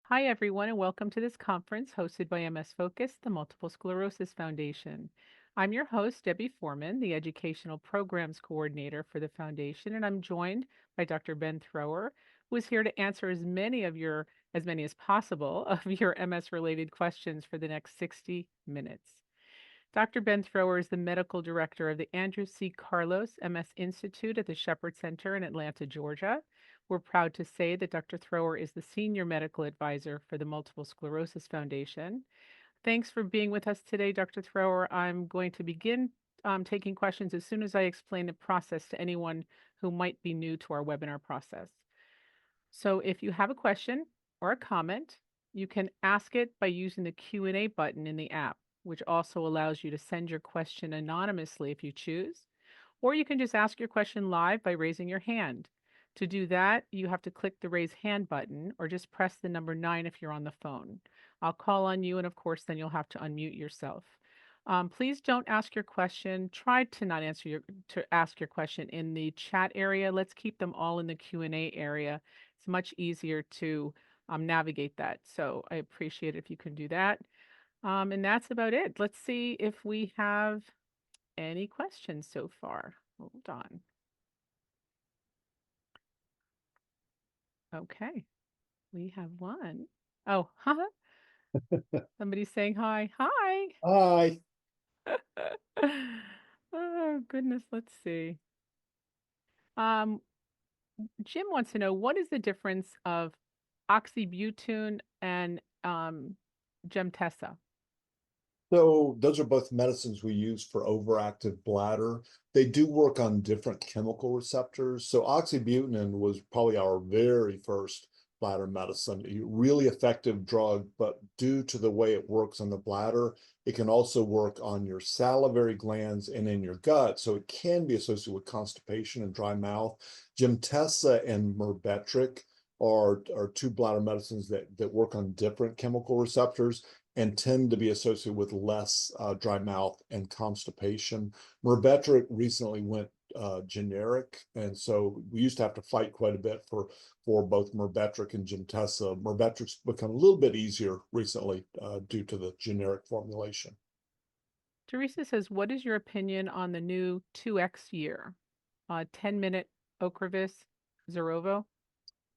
Hi, everyone, and welcome to this conference hosted by MS Focus, the Multiple Sclerosis Foundation. I'm your host, Debbie Foreman, the Educational Programs Coordinator for the Foundation, and I'm joined by Dr. Ben Thrower, who is here to answer as many as possible, of your MS-related questions for the next 60 minutes. Dr. Ben Thrower is the Medical Director of the Andrew C. Carlos MS Institute at the Shepherd Center in Atlanta, Georgia. We're proud to say that Dr. Thrower is the Senior Medical Advisor for the Multiple Sclerosis Foundation. Thanks for being with us today, Dr. Thrower. I'm going to begin taking questions as soon as I explain the process to anyone who might be new to our webinar process. So if you have a question or a comment, you can ask it by using the Q&A button in the app, which also allows you to send your question anonymously if you choose, or you can just ask your question live by raising your hand. To do that, you have to click the raise hand button or just press the number 9 if you're on the phone. I'll call on you, and of course, then you'll have to unmute yourself. Please don't ask your question. Try to not ask your question in the chat area. Let's keep them all in the Q&A area. It's much easier to navigate that. So I appreciate it if you can do that. And that's about it. Let's see if we have any questions so far. Hold on. Okay, we have one. Oh, haha. Somebody's saying hi. Hi. Hi. Oh, goodness. Let's see. Um, Jim wants to know, what is the difference of oxybutyn and Gemtesa? So those are both medicines we use for overactive bladder. They do work on different chemical receptors. So oxybutynin was probably our very first bladder medicine, a really effective drug, but due to the way it works on the bladder, it can also work on your salivary glands and in your gut. So it can be associated with constipation and dry mouth. Gemtesa and Myrbetriq are two bladder medicines that work on different chemical receptors and tend to be associated with less dry mouth and constipation. Myrbetriq recently went generic, and so we used to have to fight quite a bit for both Myrbetriq and Gemtesa. Myrbetriq's become a little bit easier recently due to the generic formulation. Teresa says, what is your opinion on the new 2X year? 10-minute Ocrevus Zerovo?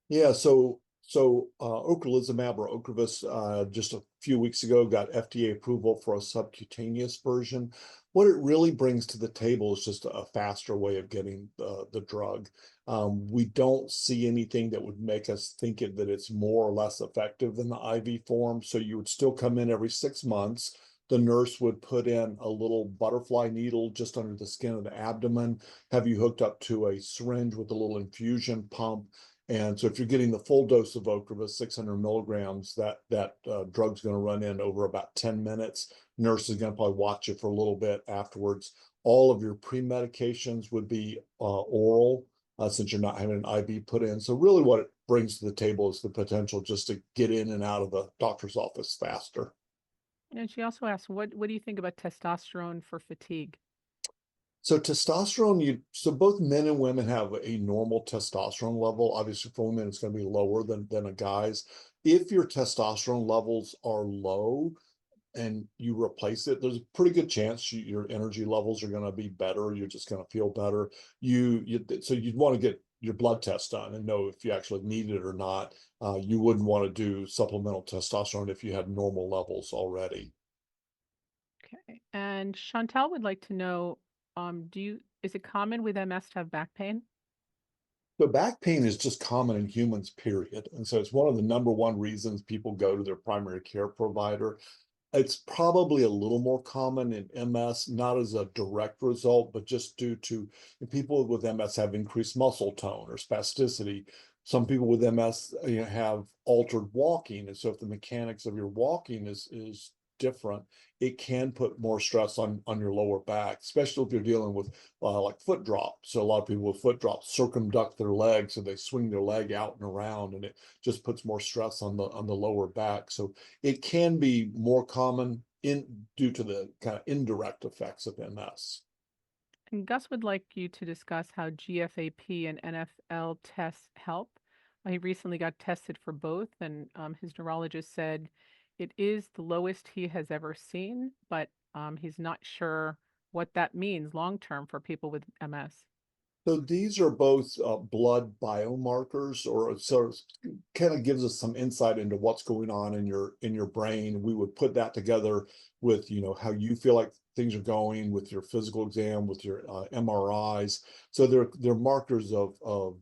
Yeah, so ocrelizumab or Ocrevus just a few weeks ago got FDA approval for a subcutaneous version. What it really brings to the table is just a faster way of getting the drug. We don't see anything that would make us think that it's more or less effective than the IV form. So you would still come in every 6 months. The nurse would put in a little butterfly needle just under the skin of the abdomen, have you hooked up to a syringe with a little infusion pump. And so if you're getting the full dose of Ocrevus, 600 milligrams, that drug's going to run in over about 10 minutes. Nurse is going to probably watch you for a little bit afterwards. All of your pre-medications would be oral, since you're not having an IV put in. So really what it brings to the table is the potential just to get in and out of the doctor's office faster. And she also asks, what do you think about testosterone for fatigue? So testosterone, so both men and women have a normal testosterone level. Obviously, for women, it's going to be lower than a guy's. If your testosterone levels are low and you replace it, there's a pretty good chance your energy levels are going to be better. You're just going to feel better. So you'd want to get your blood test done and know if you actually need it or not. You wouldn't want to do supplemental testosterone if you had normal levels already. Okay. And Chantal would like to know, is it common with MS to have back pain? So back pain is just common in humans, period. And so it's one of the number one reasons people go to their primary care provider. It's probably a little more common in MS, not as a direct result, but just due to people with MS have increased muscle tone or spasticity. Some people with MS, have altered walking. And so if the mechanics of your walking is different, it can put more stress on your lower back, especially if you're dealing with like foot drop. So a lot of people with foot drop circumduct their legs, so they swing their leg out and around, and it just puts more stress on the lower back. So it can be more common in due to the kind of indirect effects of MS. And Gus would like you to discuss how GFAP and NFL tests help. He recently got tested for both, and his neurologist said it is the lowest he has ever seen, but he's not sure what that means long term for people with MS. So these are both blood biomarkers, or so kind of gives us some insight into what's going on in your brain. We would put that together with how you feel like things are going with your physical exam, with your MRIs. So they're markers of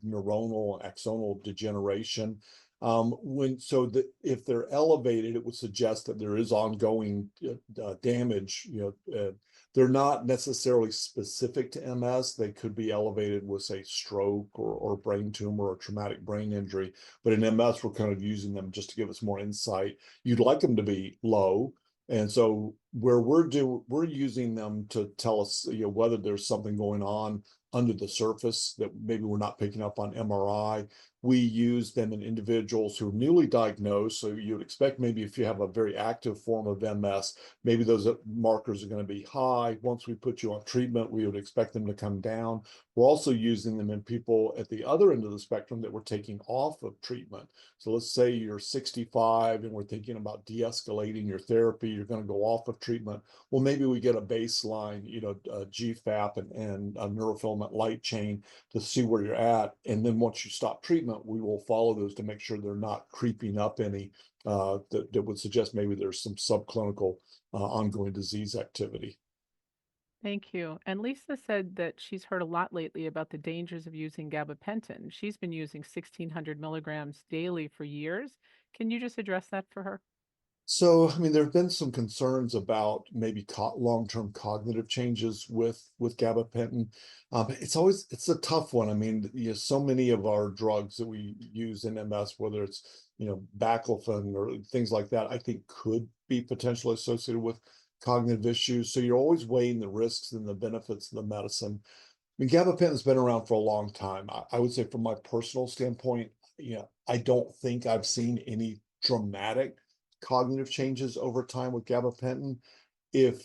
neuronal axonal degeneration. When so that if they're elevated, it would suggest that there is ongoing damage. They're not necessarily specific to MS. They could be elevated with, say, stroke or brain tumor or traumatic brain injury. But in MS, we're kind of using them just to give us more insight. You'd like them to be low. And so where we're using them to tell us, whether there's something going on under the surface that maybe we're not picking up on MRI. We use them in individuals who are newly diagnosed. So you'd expect maybe if you have a very active form of MS, maybe those markers are going to be high. Once we put you on treatment, we would expect them to come down. We're also using them in people at the other end of the spectrum that we're taking off of treatment. So let's say you're 65 and we're thinking about de-escalating your therapy, you're going to go off of treatment. Well, maybe we get a baseline, GFAP and a neurofilament light chain to see where you're at. And then once you stop treatment, we will follow those to make sure they're not creeping up any that would suggest maybe there's some subclinical ongoing disease activity. Thank you. And Lisa said that she's heard a lot lately about the dangers of using gabapentin. She's been using 1,600 milligrams daily for years. Can you just address that for her? So, I mean, there have been some concerns about maybe long-term cognitive changes with gabapentin. It's a tough one. I mean, so many of our drugs that we use in MS, whether it's baclofen or things like that, I think could be potentially associated with cognitive issues. So you're always weighing the risks and the benefits of the medicine. I mean, gabapentin's been around for a long time. I would say, from my personal standpoint, I don't think I've seen any dramatic cognitive changes over time with gabapentin. If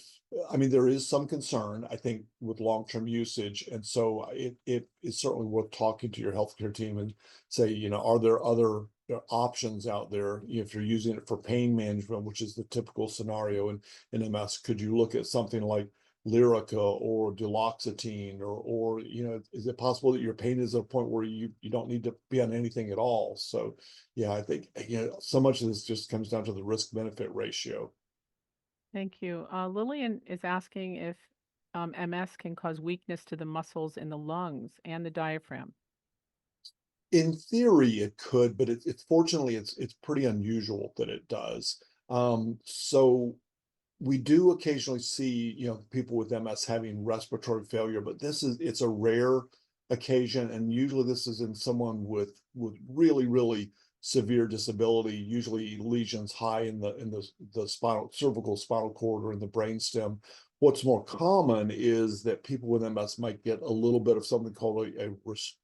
I mean, there is some concern, I think, with long-term usage, and so it is certainly worth talking to your healthcare team and say, are there other options out there? If you're using it for pain management, which is the typical scenario in MS, could you look at something like Lyrica or duloxetine, or is it possible that your pain is at a point where you don't need to be on anything at all? So yeah, I think so much of this just comes down to the risk benefit ratio. Thank you. Lillian is asking if MS can cause weakness to the muscles in the lungs and the diaphragm. In theory, it could, but it's fortunately it's pretty unusual that it does. So we do occasionally see, people with MS having respiratory failure, but it's a rare occasion, and usually this is in someone with really, really severe disability, usually lesions high in the cervical spinal cord or in the brainstem. What's more common is that people with MS might get a little bit of something called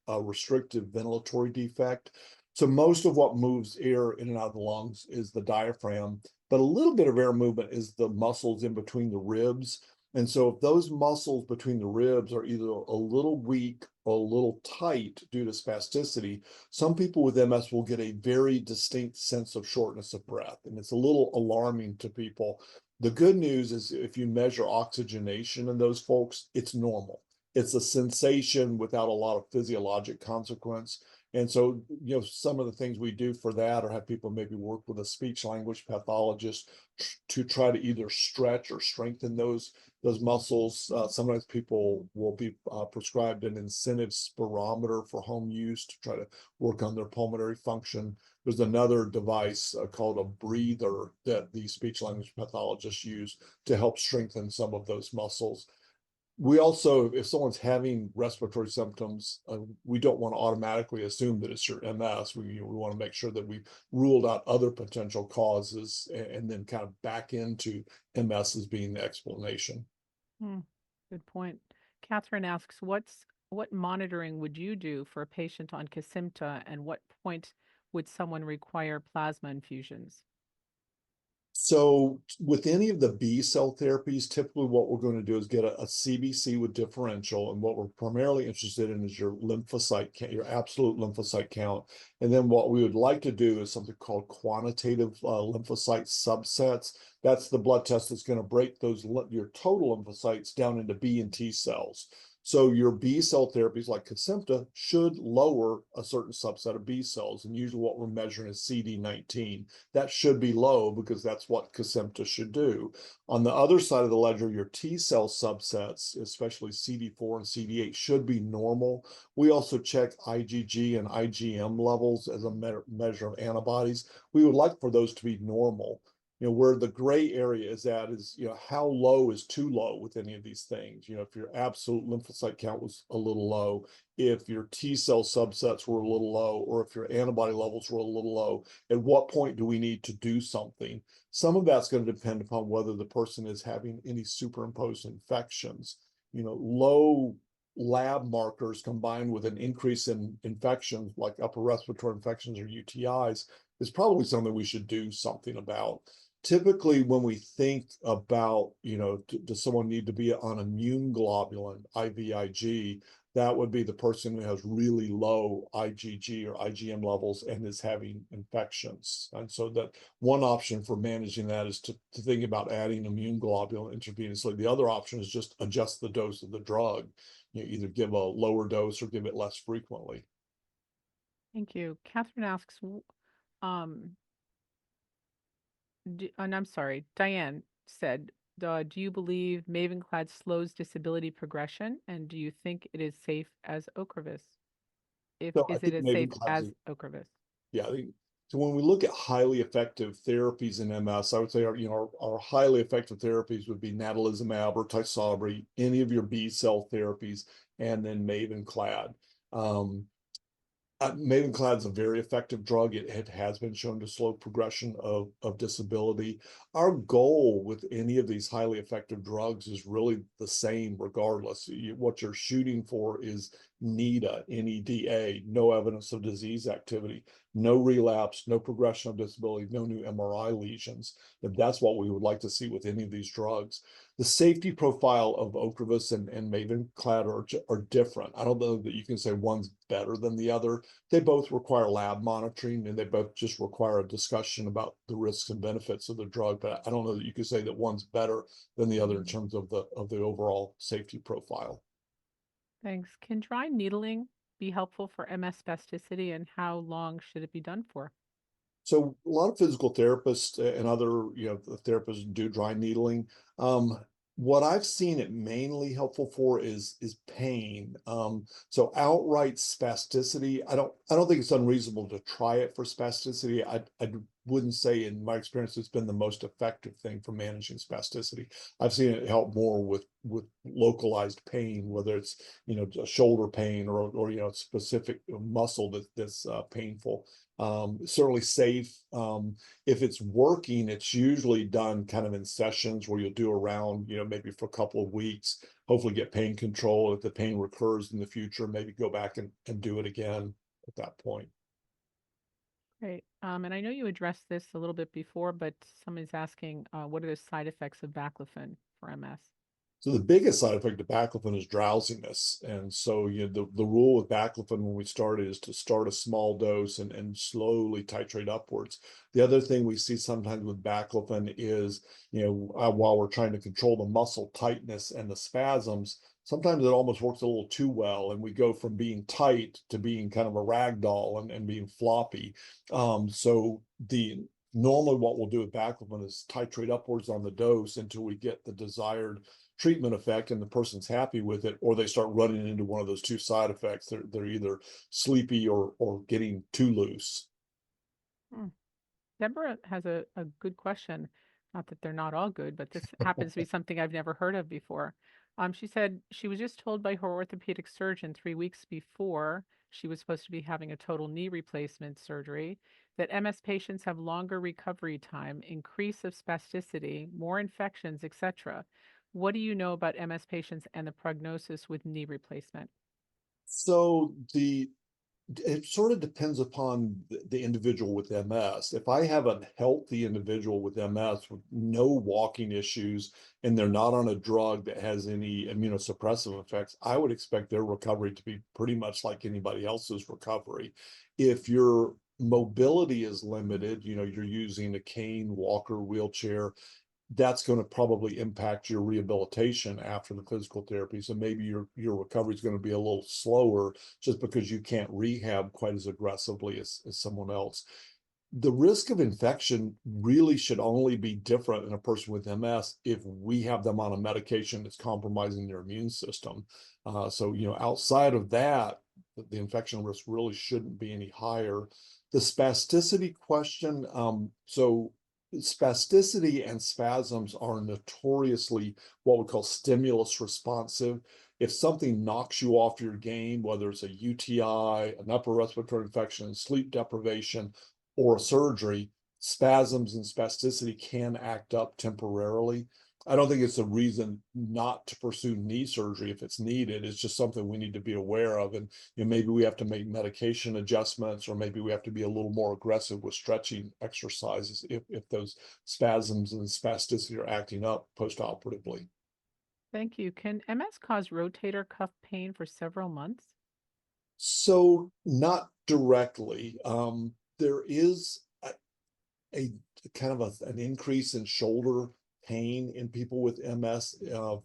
a restrictive ventilatory defect. So most of what moves air in and out of the lungs is the diaphragm, but a little bit of air movement is the muscles in between the ribs. And so if those muscles between the ribs are either a little weak or a little tight due to spasticity, some people with MS will get a very distinct sense of shortness of breath. And it's a little alarming to people. The good news is if you measure oxygenation in those folks, it's normal. It's a sensation without a lot of physiologic consequence. And so, some of the things we do for that or have people maybe work with a speech language pathologist to try to either stretch or strengthen those muscles. Sometimes people will be prescribed an incentive spirometer for home use to try to work on their pulmonary function. There's another device called a breather that the speech language pathologists use to help strengthen some of those muscles. We also, if someone's having respiratory symptoms, we don't want to automatically assume that it's your MS. We want to make sure that we've ruled out other potential causes and then kind of back into MS as being the explanation. Hmm, good point. Catherine asks, what monitoring would you do for a patient on Kesimpta, and what point would someone require plasma infusions? So with any of the B cell therapies, typically what we're going to do is get a CBC with differential, and what we're primarily interested in is your lymphocyte count, your absolute lymphocyte count. And then what we would like to do is something called quantitative lymphocyte subsets. That's the blood test that's going to break those your total lymphocytes down into B and T cells. So your B cell therapies like Kesimpta should lower a certain subset of B cells, and usually what we're measuring is CD19. That should be low because that's what Kesimpta should do. On the other side of the ledger, your T cell subsets, especially CD4 and CD8, should be normal. We also check IgG and IgM levels as a measure of antibodies. We would like for those to be normal. Where the gray area is at is, how low is too low with any of these things. If your absolute lymphocyte count was a little low, if your T cell subsets were a little low, or if your antibody levels were a little low, at what point do we need to do something? Some of that's going to depend upon whether the person is having any superimposed infections. Low lab markers combined with an increase in infections like upper respiratory infections or UTIs is probably something we should do something about. Typically, when we think about, does someone need to be on immune globulin, IVIG, that would be the person who has really low IgG or IgM levels and is having infections. And so that one option for managing that is to think about adding immune globulin intravenously. The other option is just adjust the dose of the drug. Either give a lower dose or give it less frequently. Thank you. Catherine asks, um, and I'm sorry, Diane said, do you believe Mavenclad slows disability progression? And do you think it is safe as Ocrevus? So I Is it think as safe Mavenclad as is, Ocrevus? yeah, so when we look at highly effective therapies in MS, I would say our highly effective therapies would be natalizumab or Tysabri, any of your B cell therapies, and then Mavenclad. Um, Mavenclad is a very effective drug. It has been shown to slow progression of disability. Our goal with any of these highly effective drugs is really the same regardless. What you're shooting for is NEDA, NEDA, no evidence of disease activity, no relapse, no progression of disability, no new MRI lesions. And that's what we would like to see with any of these drugs. The safety profile of Ocrevus and Mavenclad are different. I don't know that you can say one's better than the other. They both require lab monitoring, and they both just require a discussion about the risks and benefits of the drug. But I don't know that you could say that one's better than the other in terms of the overall safety profile. Thanks. Can dry needling be helpful for MS spasticity, and how long should it be done for? So a lot of physical therapists and other, therapists do dry needling. What I've seen it mainly helpful for is pain. So outright spasticity, I don't think it's unreasonable to try it for spasticity. I wouldn't say in my experience it's been the most effective thing for managing spasticity. I've seen it help more with localized pain, whether it's shoulder pain or specific muscle that's painful. Certainly safe. If it's working, it's usually done kind of in sessions where you'll do around, maybe for a couple of weeks, hopefully get pain control. If the pain recurs in the future, maybe go back and do it again at that point. Great. And I know you addressed this a little bit before, but somebody's asking, what are the side effects of baclofen for MS? So the biggest side effect of baclofen is drowsiness. And so the rule with baclofen when we started is to start a small dose and slowly titrate upwards. The other thing we see sometimes with baclofen is, while we're trying to control the muscle tightness and the spasms, sometimes it almost works a little too well. And we go from being tight to being kind of a rag doll and being floppy. So normally what we'll do with baclofen is titrate upwards on the dose until we get the desired treatment effect and the person's happy with it, or they start running into one of those two side effects. They're either sleepy or getting too loose. Hmm. Deborah has a good question. Not that they're not all good, but this happens to be something I've never heard of before. She said she was just told by her orthopedic surgeon 3 weeks before she was supposed to be having a total knee replacement surgery that MS patients have longer recovery time, increase of spasticity, more infections, etc. What do you know about MS patients and the prognosis with knee replacement? So It sort of depends upon the individual with MS. If I have a healthy individual with MS with no walking issues and they're not on a drug that has any immunosuppressive effects, I would expect their recovery to be pretty much like anybody else's recovery. If your mobility is limited, you're using a cane, walker, wheelchair, that's going to probably impact your rehabilitation after the physical therapy. So maybe your recovery is going to be a little slower just because you can't rehab quite as aggressively as someone else. The risk of infection really should only be different in a person with MS if we have them on a medication that's compromising their immune system. So, outside of that, the infection risk really shouldn't be any higher. The spasticity question, so spasticity and spasms are notoriously what we call stimulus responsive. If something knocks you off your game, whether it's a UTI, an upper respiratory infection, sleep deprivation, or a surgery, spasms and spasticity can act up temporarily. I don't think it's a reason not to pursue knee surgery if it's needed. It's just something we need to be aware of. And maybe we have to make medication adjustments, or maybe we have to be a little more aggressive with stretching exercises if those spasms and spasticity are acting up post-operatively. Thank you. Can MS cause rotator cuff pain for several months? So not directly. There is a kind of an increase in shoulder pain in people with MS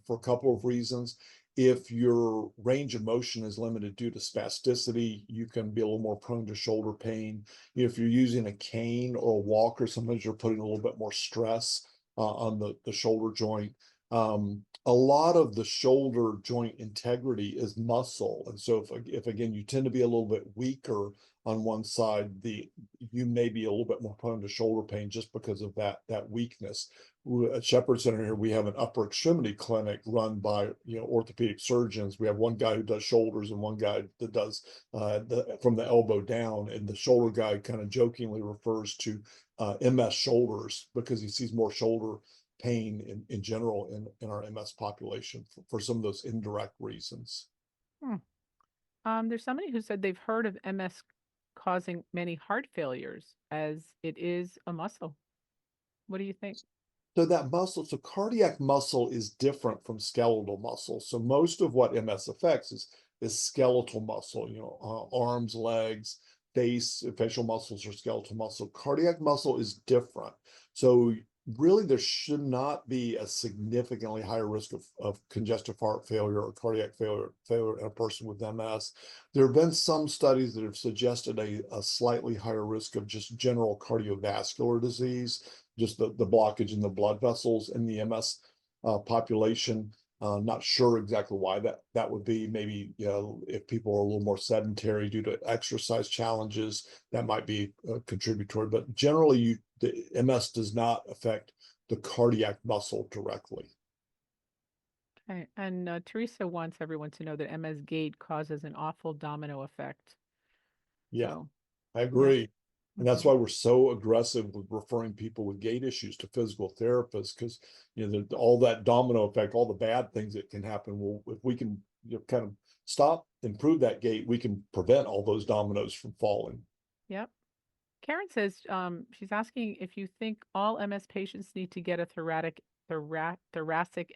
for a couple of reasons. If your range of motion is limited due to spasticity, you can be a little more prone to shoulder pain. If you're using a cane or a walker, sometimes you're putting a little bit more stress on the shoulder joint. A lot of the shoulder joint integrity is muscle. And so if again, you tend to be a little bit weaker on one side, you may be a little bit more prone to shoulder pain just because of that weakness. At Shepherd Center here, we have an upper extremity clinic run by orthopedic surgeons. We have one guy who does shoulders and one guy that does from the elbow down. And the shoulder guy kind of jokingly refers to MS shoulders because he sees more shoulder pain in general in our MS population for some of those indirect reasons. Hmm. There's somebody who said they've heard of MS causing many heart failures as it is a muscle. What do you think? So that muscle, so cardiac muscle is different from skeletal muscle. So most of what MS affects is skeletal muscle, arms, legs, face, facial muscles, or skeletal muscle. Cardiac muscle is different. So really there should not be a significantly higher risk of congestive heart failure or cardiac failure in a person with MS. There have been some studies that have suggested a slightly higher risk of just general cardiovascular disease, just the blockage in the blood vessels in the MS population. Not sure exactly why that would be. Maybe if people are a little more sedentary due to exercise challenges, that might be contributory. But generally, the MS does not affect the cardiac muscle directly. Okay. And Teresa wants everyone to know that MS gait causes an awful domino effect. Yeah, So, I yep. agree. And that's Hmm. why we're so aggressive with referring people with gait issues to physical therapists, because all that domino effect, all the bad things that can happen. Well, if we can kind of stop, improve that gait, we can prevent all those dominoes from falling. Yep. Karen says she's asking if you think all MS patients need to get a thoracic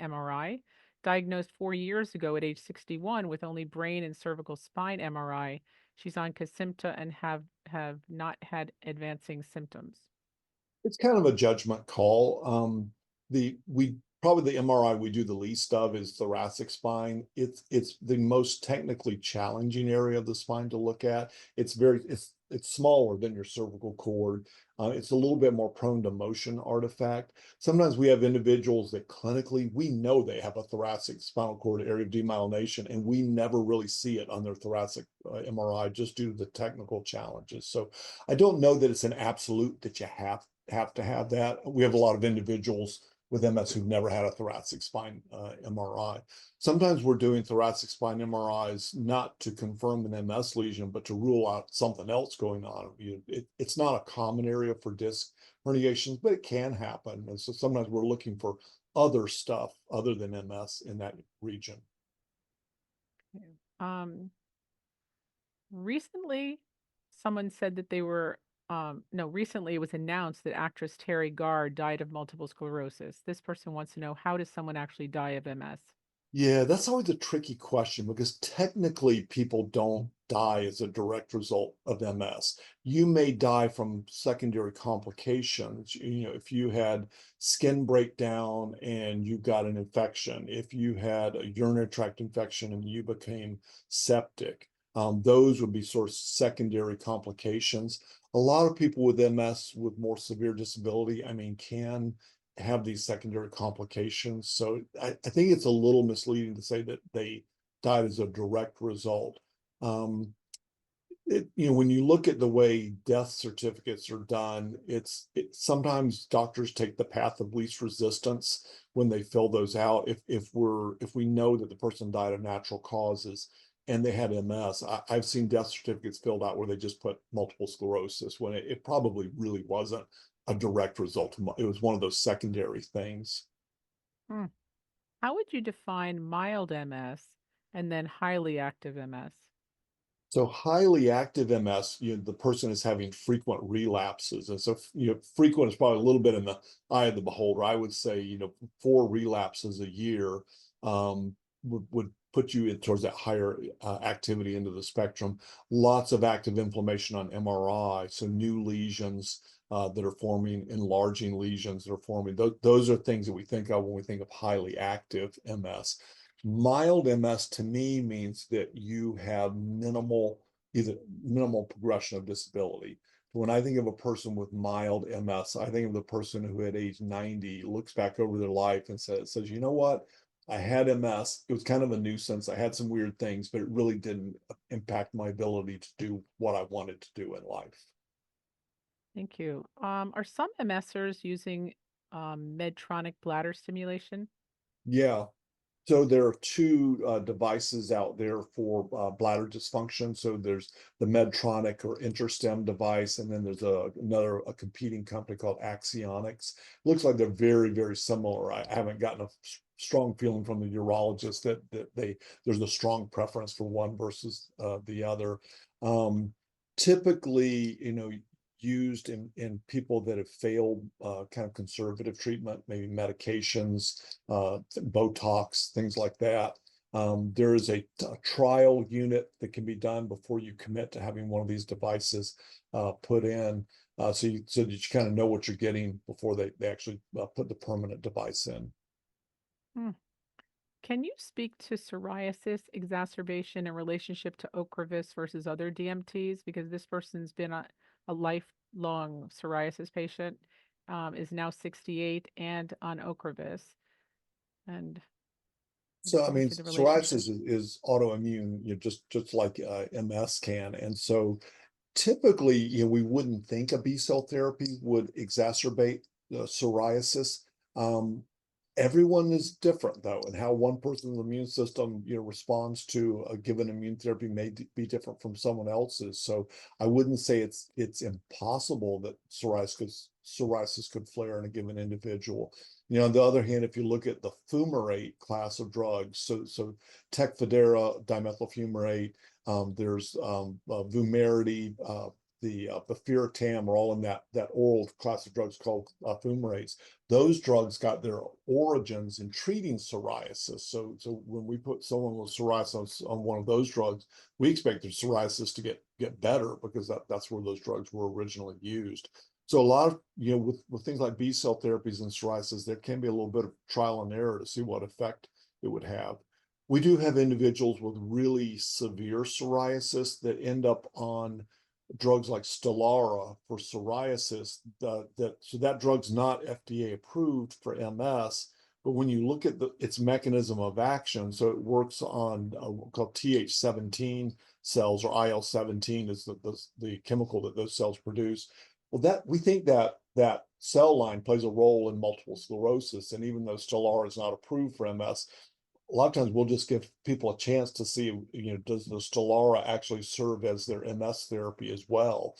MRI. Diagnosed 4 years ago at age 61 with only brain and cervical spine MRI. She's on Kesimpta and have not had advancing symptoms. It's kind of a judgment call. We probably the MRI we do the least of is thoracic spine. It's the most technically challenging area of the spine to look at. It's smaller than your cervical cord. It's a little bit more prone to motion artifact. Sometimes we have individuals that clinically we know they have a thoracic spinal cord area of demyelination, and we never really see it on their thoracic MRI just due to the technical challenges. So I don't know that it's an absolute that you have to have that. We have a lot of individuals with MS who've never had a thoracic spine MRI. Sometimes we're doing thoracic spine MRIs not to confirm an MS lesion, but to rule out something else going on. It's not a common area for disc herniations, but it can happen. And so sometimes we're looking for other stuff other than MS in that region. Okay. Recently, someone said that they were, no, recently it was announced that actress Terry Garr died of multiple sclerosis. This person wants to know, how does someone actually die of MS? Yeah, that's always a tricky question because technically people don't die as a direct result of MS. You may die from secondary complications. If you had skin breakdown and you got an infection, if you had a urinary tract infection and you became septic, those would be sort of secondary complications. A lot of people with MS with more severe disability, I mean, can have these secondary complications. So I think it's a little misleading to say that they died as a direct result. Um, when you look at the way death certificates are done, sometimes doctors take the path of least resistance when they fill those out. If we know that the person died of natural causes and they had MS, I've seen death certificates filled out where they just put multiple sclerosis when it probably really wasn't a direct result. It was one of those secondary things. Hmm. How would you define mild MS and then highly active MS? So highly active MS, the person is having frequent relapses. And so, frequent is probably a little bit in the eye of the beholder. I would say, 4 relapses a year would put you towards that higher activity into the spectrum. Lots of active inflammation on MRI. So new lesions that are forming, enlarging lesions that are forming. Those are things that we think of when we think of highly active MS. Mild MS to me means that you have either minimal progression of disability. When I think of a person with mild MS, I think of the person who at age 90 looks back over their life and says, you know what? I had MS. It was kind of a nuisance. I had some weird things, but it really didn't impact my ability to do what I wanted to do in life. Thank you. Are some MSers using Medtronic bladder stimulation? Yeah. So there are two devices out there for bladder dysfunction. So there's the Medtronic or InterStim device, and then there's another competing company called Axonics. Looks like they're very, very similar. I haven't gotten a strong feeling from the urologist that there's a strong preference for one versus the other. Um, Typically, used in people that have failed kind of conservative treatment, maybe medications, Botox, things like that. There is a trial unit that can be done before you commit to having one of these devices put in, so that you kind of know what you're getting before they actually put the permanent device in. Hmm. Can you speak to psoriasis exacerbation in relationship to Ocrevus versus other DMTs? Because this person's been a lifelong psoriasis patient, is now 68 and on Ocrevus. And can you So, I speak mean, to the relationship? psoriasis is autoimmune, just like MS can, and so typically, we wouldn't think a B cell therapy would exacerbate psoriasis. Um, Everyone is different though, and how one person's immune system, responds to a given immune therapy may be different from someone else's. So I wouldn't say it's impossible that psoriasis could flare in a given individual. On the other hand, if you look at the fumarate class of drugs, so Tecfidera, dimethyl fumarate, there's Vumerity, the Bifiratam are all in that oral class of drugs called fumarates. Those drugs got their origins in treating psoriasis. So when we put someone with psoriasis on one of those drugs, we expect their psoriasis to get better because that's where those drugs were originally used. So a lot of, with things like B cell therapies and psoriasis, there can be a little bit of trial and error to see what effect it would have. We do have individuals with really severe psoriasis that end up on drugs like Stelara for psoriasis. So that drug's not FDA approved for MS, but when you look at its mechanism of action, so it works on called Th17 cells, or IL-17 is the chemical that those cells produce. Well, that we think that cell line plays a role in multiple sclerosis, and even though Stelara is not approved for MS, a lot of times we'll just give people a chance to see, does the Stelara actually serve as their MS therapy as well,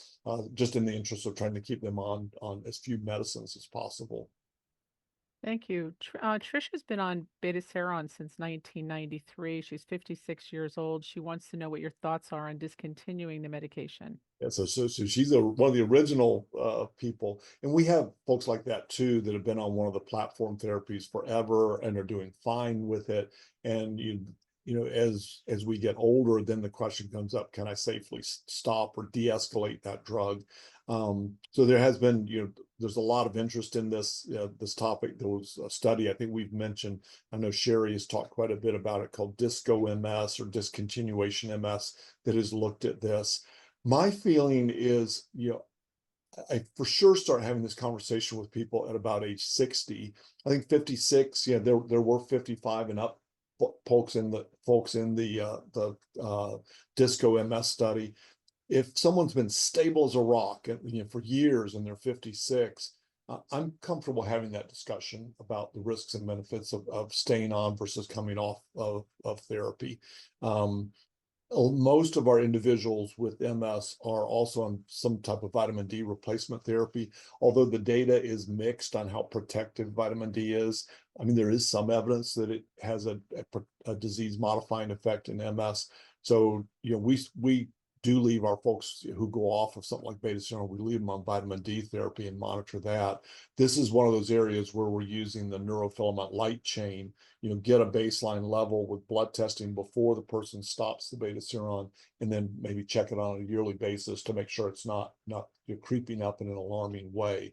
just in the interest of trying to keep them on as few medicines as possible. Thank you. Trisha's been on Betaseron since 1993. She's 56 years old. She wants to know what your thoughts are on discontinuing the medication. Yeah, so she's one of the original people, and we have folks like that too that have been on one of the platform therapies forever and are doing fine with it. And as we get older, then the question comes up: can I safely stop or de-escalate that drug? So there has been, there's a lot of interest in this topic. There was a study I think we've mentioned. I know Sherry has talked quite a bit about it, called Disco MS or Discontinuation MS, that has looked at this. My feeling is, I for sure start having this conversation with people at about age 60. I think 56, yeah, there were 55 and up folks in the disco MS study. If someone's been stable as a rock, for years and they're 56, I'm comfortable having that discussion about the risks and benefits of staying on versus coming off of therapy. Um, Most of our individuals with MS are also on some type of vitamin D replacement therapy, although the data is mixed on how protective vitamin D is. I mean, there is some evidence that it has a disease modifying effect in MS. So, we do leave our folks who go off of something like beta serum, we leave them on vitamin D therapy and monitor that. This is one of those areas where we're using the neurofilament light chain, get a baseline level with blood testing before the person stops the beta serum, and then maybe check it on a yearly basis to make sure it's not creeping up in an alarming way.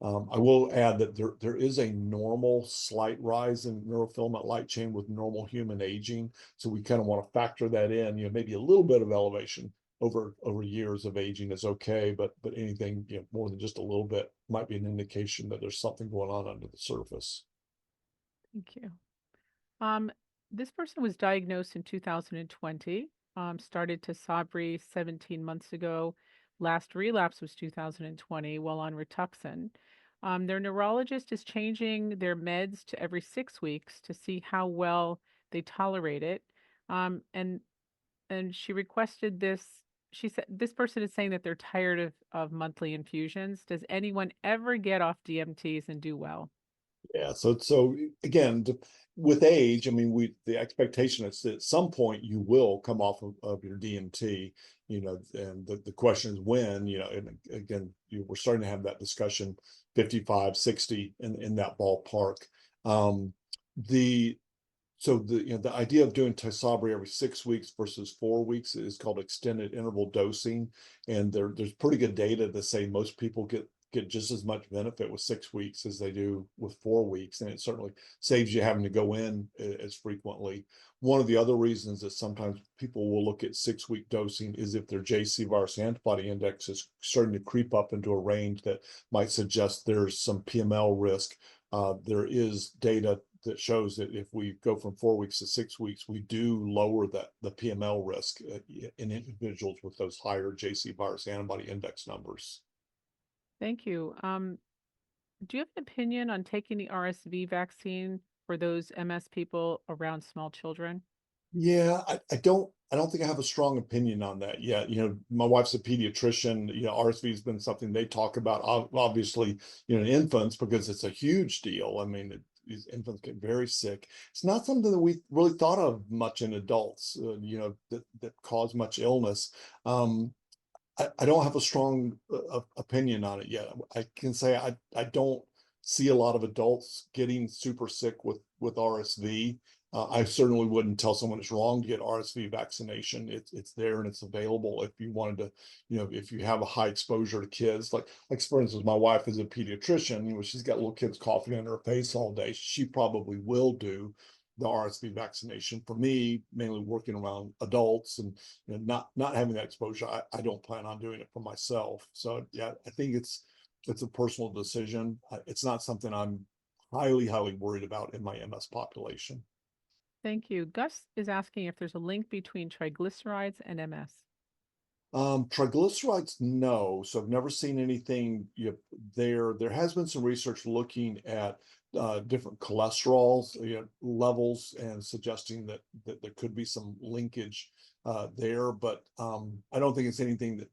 I will add that there is a normal slight rise in neurofilament light chain with normal human aging. So we kind of want to factor that in, maybe a little bit of elevation over years of aging is okay, but anything, more than just a little bit might be an indication that there's something going on under the surface. Thank you. Um, this person was diagnosed in 2020, started Tisabri 17 months ago. Last relapse was 2020 while on Rituxan. Their neurologist is changing their meds to every 6 weeks to see how well they tolerate it. Um, and and she requested this. She said this person is saying that they're tired of monthly infusions. Does anyone ever get off DMTs and do well? Yeah, so again, with age, I mean, the expectation is that at some point you will come off of your DMT, and the question is when, and again, we're starting to have that discussion, 55, 60 in that ballpark. Um, the the idea of doing Tysabri every 6 weeks versus 4 weeks is called extended interval dosing, and there's pretty good data to say most people get just as much benefit with 6 weeks as they do with 4 weeks, and it certainly saves you having to go in as frequently. One of the other reasons that sometimes people will look at 6 week dosing is if their JC virus antibody index is starting to creep up into a range that might suggest there's some PML risk. There is data that shows that if we go from 4 weeks to 6 weeks, we do lower the PML risk in individuals with those higher JC virus antibody index numbers. Thank you. Do you have an opinion on taking the RSV vaccine for those MS people around small children? Yeah, I don't think I have a strong opinion on that yet. My wife's a pediatrician. RSV has been something they talk about, obviously, in infants because it's a huge deal. I mean, these infants get very sick. It's not something that we really thought of much in adults, that cause much illness. Um, I don't have a strong opinion on it yet. I can say I don't see a lot of adults getting super sick with RSV. I certainly wouldn't tell someone it's wrong to get RSV vaccination. It's there and it's available if you wanted to, if you have a high exposure to kids. Like for instance, my wife is a pediatrician. She's got little kids coughing in her face all day. She probably will do the RSV vaccination. For me, mainly working around adults and not having that exposure, I don't plan on doing it for myself. So yeah, I think it's a personal decision. It's not something I'm highly worried about in my MS population. Thank you. Gus is asking if there's a link between triglycerides and MS. Triglycerides, no. So I've never seen anything there. There has been some research looking at different cholesterols levels and suggesting that there could be some linkage there, but I don't think it's anything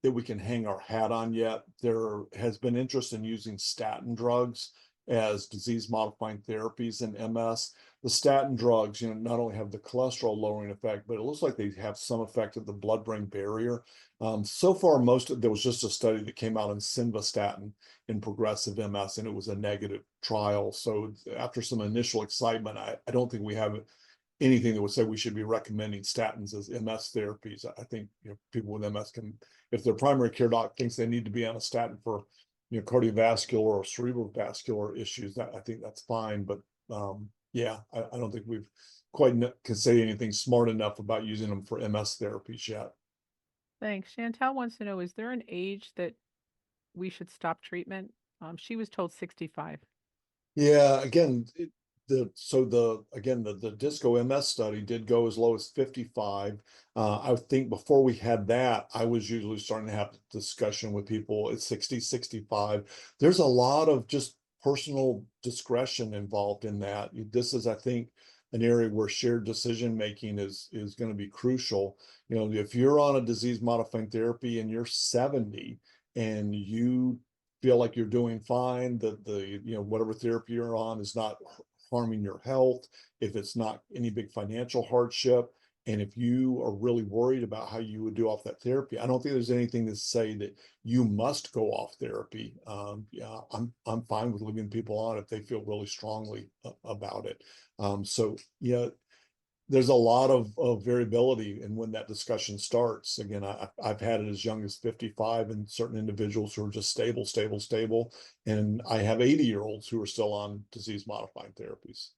that we can hang our hat on yet. There has been interest in using statin drugs as disease modifying therapies in MS. The statin drugs, not only have the cholesterol lowering effect, but it looks like they have some effect at the blood-brain barrier. So far, there was just a study that came out on simvastatin in progressive MS, and it was a negative trial. So after some initial excitement, I don't think we have anything that would say we should be recommending statins as MS therapies. I think people with MS can, if their primary care doc thinks they need to be on a statin for cardiovascular or cerebrovascular issues, that I think that's fine. But yeah, I don't think we've quite can say anything smart enough about using them for MS therapies yet. Thanks. Chantel wants to know, is there an age that we should stop treatment? She was told 65. Yeah, again, the Disco MS study did go as low as 55. I think before we had that, I was usually starting to have discussion with people at 60, 65. There's a lot of just personal discretion involved in that. This is, I think, an area where shared decision making is going to be crucial. If you're on a disease modifying therapy and you're 70 and you feel like you're doing fine, that whatever therapy you're on is not harming your health, if it's not any big financial hardship, and if you are really worried about how you would do off that therapy, I don't think there's anything to say that you must go off therapy. Yeah, I'm fine with leaving people on if they feel really strongly about it. So yeah, there's a lot of variability in when that discussion starts. Again, I've had it as young as 55 and certain individuals who are just stable. And I have 80-year-olds who are still on disease modifying therapies.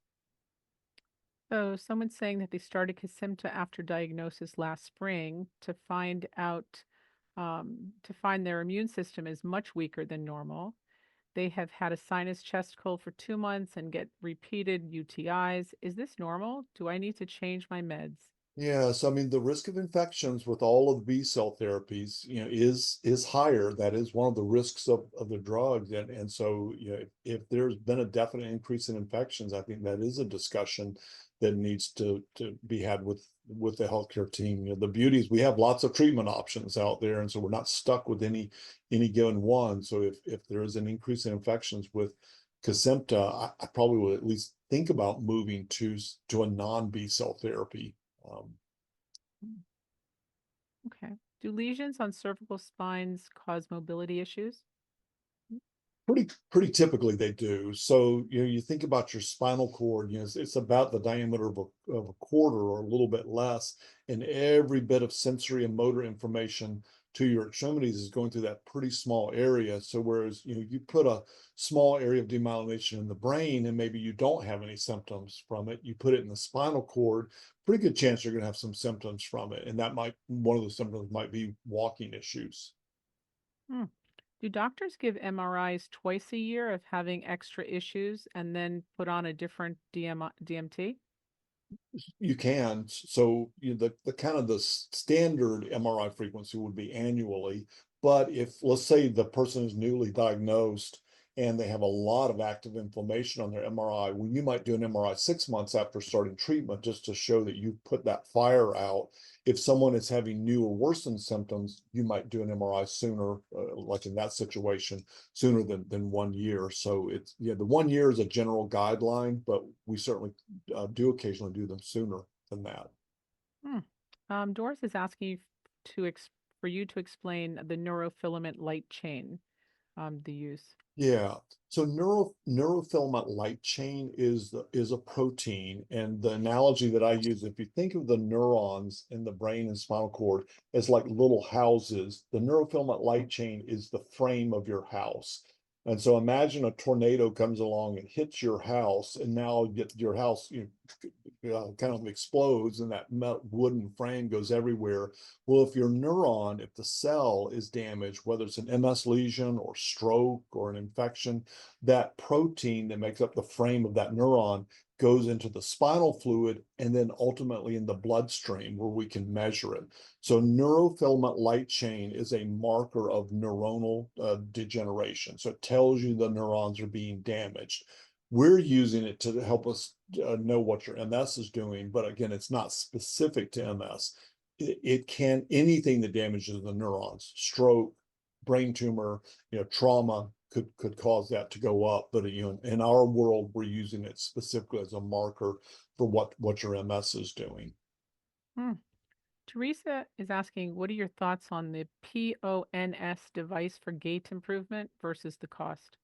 So someone's saying that they started Kesimpta after diagnosis last spring to find their immune system is much weaker than normal. They have had a sinus chest cold for 2 months and get repeated UTIs. Is this normal? Do I need to change my meds? Yeah, so I mean, the risk of infections with all of the B cell therapies, is higher. That is one of the risks of the drugs, and so if there's been a definite increase in infections, I think that is a discussion that needs to be had with the healthcare team. The beauty is we have lots of treatment options out there, and so we're not stuck with any given one. So if there is an increase in infections with Kesimpta, I probably would at least think about moving to a non-B cell therapy. Okay. Do lesions on cervical spines cause mobility issues? Pretty typically they do. So you think about your spinal cord, it's about the diameter of a quarter or a little bit less, and every bit of sensory and motor information to your extremities is going through that pretty small area. So whereas you put a small area of demyelination in the brain and maybe you don't have any symptoms from it, you put it in the spinal cord, pretty good chance you're going to have some symptoms from it, and one of the symptoms might be walking issues. Hmm. Do doctors give MRIs twice a year of having extra issues and then put on a different DMT? You can. So the kind of the standard MRI frequency would be annually. But if, let's say, the person is newly diagnosed and they have a lot of active inflammation on their MRI, well, you might do an MRI 6 months after starting treatment just to show that you put that fire out. If someone is having new or worsened symptoms, you might do an MRI sooner, like in that situation, sooner than 1 year. So the 1 year is a general guideline, but we certainly do occasionally do them sooner than that. Hmm. Doris is asking for you to explain the neurofilament light chain, the use. Yeah. So neurofilament light chain is a protein, and the analogy that I use, if you think of the neurons in the brain and spinal cord as like little houses, the neurofilament light chain is the frame of your house. And so imagine a tornado comes along and hits your house, and now your house kind of explodes, and that wooden frame goes everywhere. Well, if the cell is damaged, whether it's an MS lesion or stroke or an infection, that protein that makes up the frame of that neuron goes into the spinal fluid and then ultimately in the bloodstream where we can measure it. So neurofilament light chain is a marker of neuronal degeneration. So it tells you the neurons are being damaged. We're using it to help us know what your MS is doing, but again, it's not specific to MS. It can, anything that damages the neurons, stroke, brain tumor, trauma could cause that to go up. But in our world, we're using it specifically as a marker for what your MS is doing. Hmm. Teresa is asking, what are your thoughts on the PONS device for gait improvement versus the cost?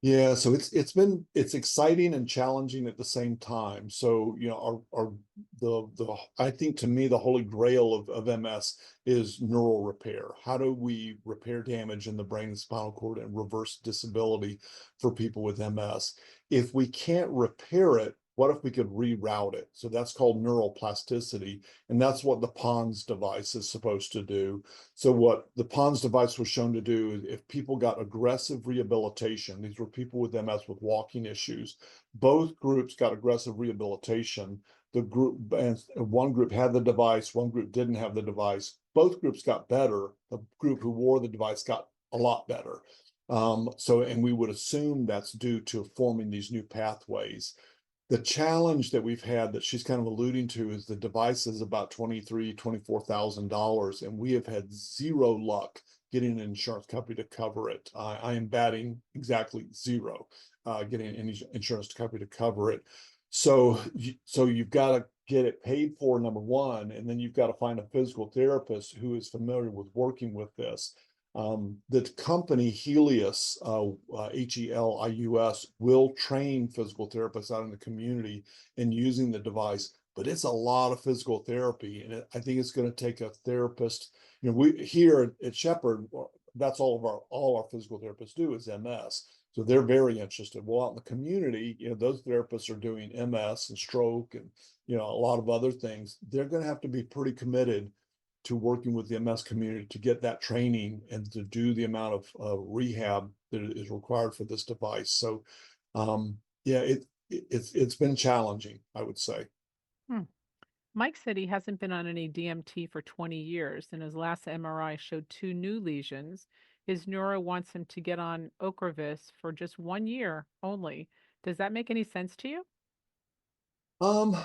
Yeah, so it's exciting and challenging at the same time. So, our the I think to me the holy grail of MS is neural repair. How do we repair damage in the brain and spinal cord and reverse disability for people with MS? If we can't repair it, what if we could reroute it? So that's called neuroplasticity, and that's what the PONS device is supposed to do. So what the PONS device was shown to do is if people got aggressive rehabilitation, these were people with MS with walking issues, both groups got aggressive rehabilitation. The group and one group had the device, one group didn't have the device. Both groups got better. The group who wore the device got a lot better. And we would assume that's due to forming these new pathways. The challenge that we've had that she's kind of alluding to is the device is about $24,000, and we have had zero luck getting an insurance company to cover it. I am batting exactly zero, getting any insurance company to cover it. So you've got to get it paid for, number one, and then you've got to find a physical therapist who is familiar with working with this. The company Helius, Helius, will train physical therapists out in the community in using the device, but it's a lot of physical therapy, and I think it's going to take a therapist. We here at Shepherd, that's all our physical therapists do is MS. So they're very interested. Well, out in the community, those therapists are doing MS and stroke and a lot of other things. They're going to have to be pretty committed to working with the MS community to get that training and to do the amount of rehab that is required for this device. So, yeah, it's been challenging, I would say. Hmm. Mike said he hasn't been on any DMT for 20 years, and his last MRI showed two new lesions. His neuro wants him to get on Ocrevus for just 1 year only. Does that make any sense to you? Um,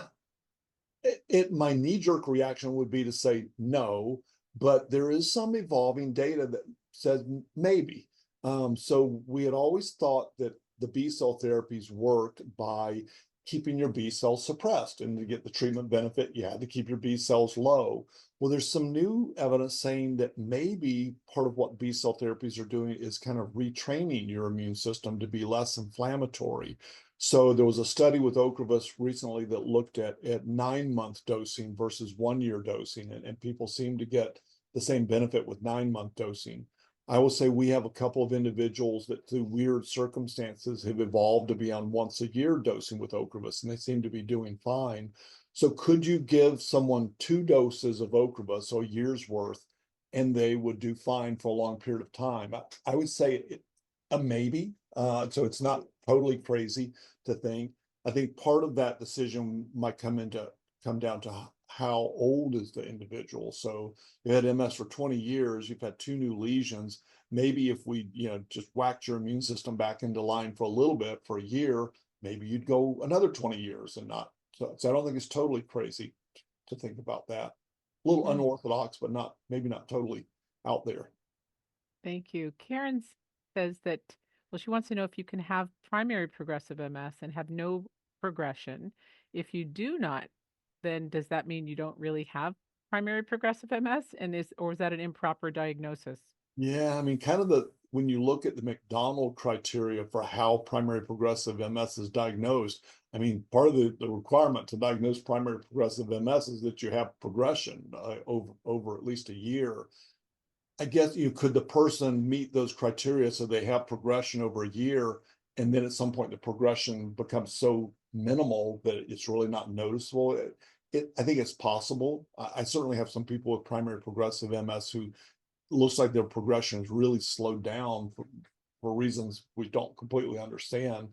my knee-jerk reaction would be to say no, but there is some evolving data that says maybe. So we had always thought that the B cell therapies worked by keeping your B cells suppressed, and to get the treatment benefit, you had to keep your B cells low. Well, there's some new evidence saying that maybe part of what B cell therapies are doing is kind of retraining your immune system to be less inflammatory. So there was a study with Ocrevus recently that looked at 9-month dosing versus 1 year dosing, and people seem to get the same benefit with 9-month dosing. I will say we have a couple of individuals that through weird circumstances have evolved to be on once a year dosing with Ocrevus, and they seem to be doing fine. So could you give someone 2 doses of Ocrevus, so a year's worth, and they would do fine for a long period of time? I would say a maybe. So it's not totally crazy to think. I think part of that decision might come down to how old is the individual. So you had MS for 20 years, you've had 2 new lesions. Maybe if we, just whacked your immune system back into line for a little bit for a year, maybe you'd go another 20 years and not. So I don't think it's totally crazy to think about that. A little Hmm. unorthodox, but maybe not totally out there. Thank you. Karen says that, well, she wants to know if you can have primary progressive MS and have no progression. If you do not, then does that mean you don't really have primary progressive MS? Or is that an improper diagnosis? Yeah, I mean, when you look at the McDonald criteria for how primary progressive MS is diagnosed, I mean, part of the requirement to diagnose primary progressive MS is that you have progression over at least a year. I guess could the person meet those criteria so they have progression over a year, and then at some point the progression becomes so minimal that it's really not noticeable. I think it's possible. I certainly have some people with primary progressive MS who looks like their progression has really slowed down for reasons we don't completely understand.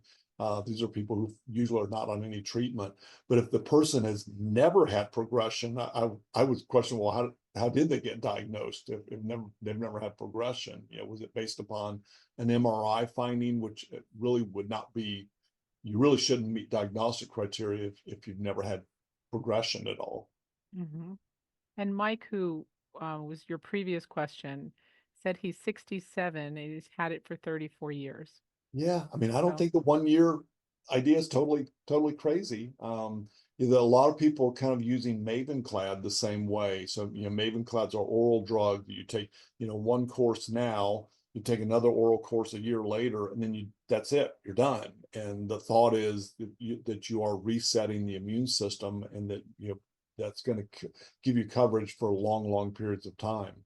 These are people who usually are not on any treatment. But if the person has never had progression, I would question, well, how did they get diagnosed if they've never had progression? Was it based upon an MRI finding, which really would not be, you really shouldn't meet diagnostic criteria if you've never had progression at all. Hmm. And Mike, who was your previous question, said he's 67 and he's had it for 34 years. Yeah, I mean, I don't So, think the 1 year idea is totally crazy. A lot of people are kind of using Mavenclad the same way. So, Mavenclad's our oral drug. You take, one course now, you take another oral course a year later, and then that's it, you're done. And the thought is that you are resetting the immune system, and that, that's going to give you coverage for long periods of time.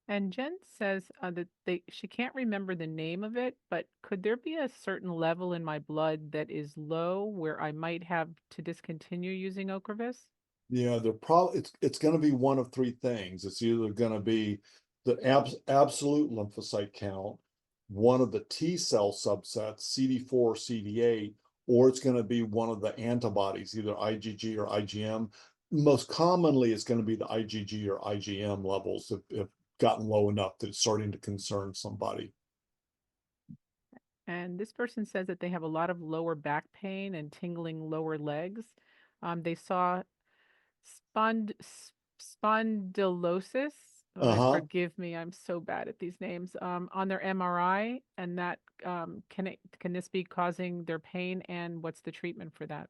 and Jen says that she can't remember the name of it, but could there be a certain level in my blood that is low where I might have to discontinue using Ocrevus? Yeah, it's going to be one of three things. It's either going to be the absolute lymphocyte count, one of the T cell subsets, CD4 or CD8, or it's going to be one of the antibodies, either IgG or IgM. Most commonly, it's going to be the IgG or IgM levels have gotten low enough that it's starting to concern somebody. And this person says that they have a lot of lower back pain and tingling lower legs. They saw spond spondylosis. Uh-huh. Forgive me, I'm so bad at these names. On their MRI, and that can this be causing their pain? And what's the treatment for that?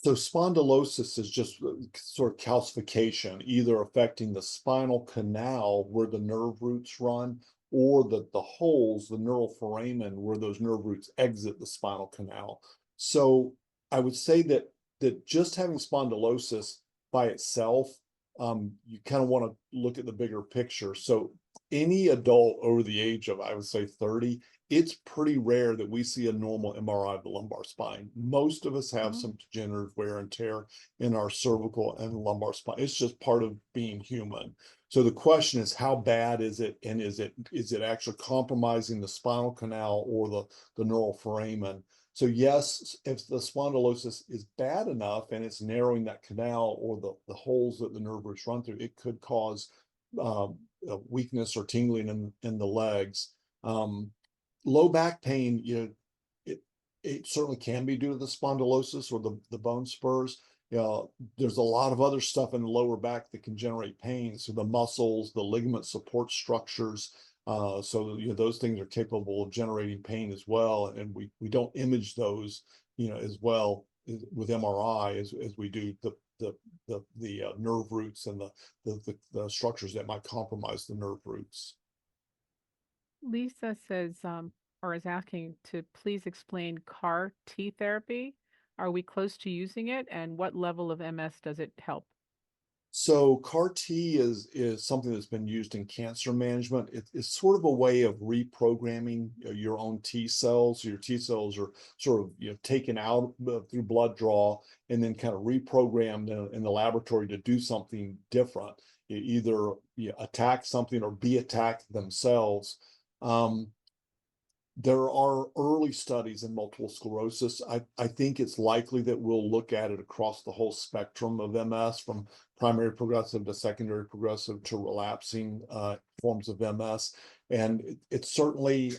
So spondylosis is just sort of calcification, either affecting the spinal canal where the nerve roots run, or the holes, the neural foramen, where those nerve roots exit the spinal canal. So I would say that just having spondylosis by itself, you kind of want to look at the bigger picture. So any adult over the age of, I would say, 30, it's pretty rare that we see a normal MRI of the lumbar spine. Most of us have Mhm. some degenerative wear and tear in our cervical and lumbar spine. It's just part of being human. So the question is, how bad is it? And is it actually compromising the spinal canal or the neural foramen? So yes, if the spondylosis is bad enough and it's narrowing that canal or the holes that the nerve roots run through, it could cause weakness or tingling in the legs. Low back pain, it certainly can be due to the spondylosis or the bone spurs. There's a lot of other stuff in the lower back that can generate pain. So the muscles, the ligament support structures, so those things are capable of generating pain as well. And we don't image those, as well with MRI as we do the nerve roots and the structures that might compromise the nerve roots. Lisa says, or is asking to please explain CAR T therapy. Are we close to using it, and what level of MS does it help? So CAR T is something that's been used in cancer management. It's sort of a way of reprogramming your own T cells. Your T cells are sort of taken out through blood draw and then kind of reprogrammed in the laboratory to do something different. Either attack something or be attacked themselves. Um, there are early studies in multiple sclerosis. I think it's likely that we'll look at it across the whole spectrum of MS, from primary progressive to secondary progressive to relapsing forms of MS. And it's certainly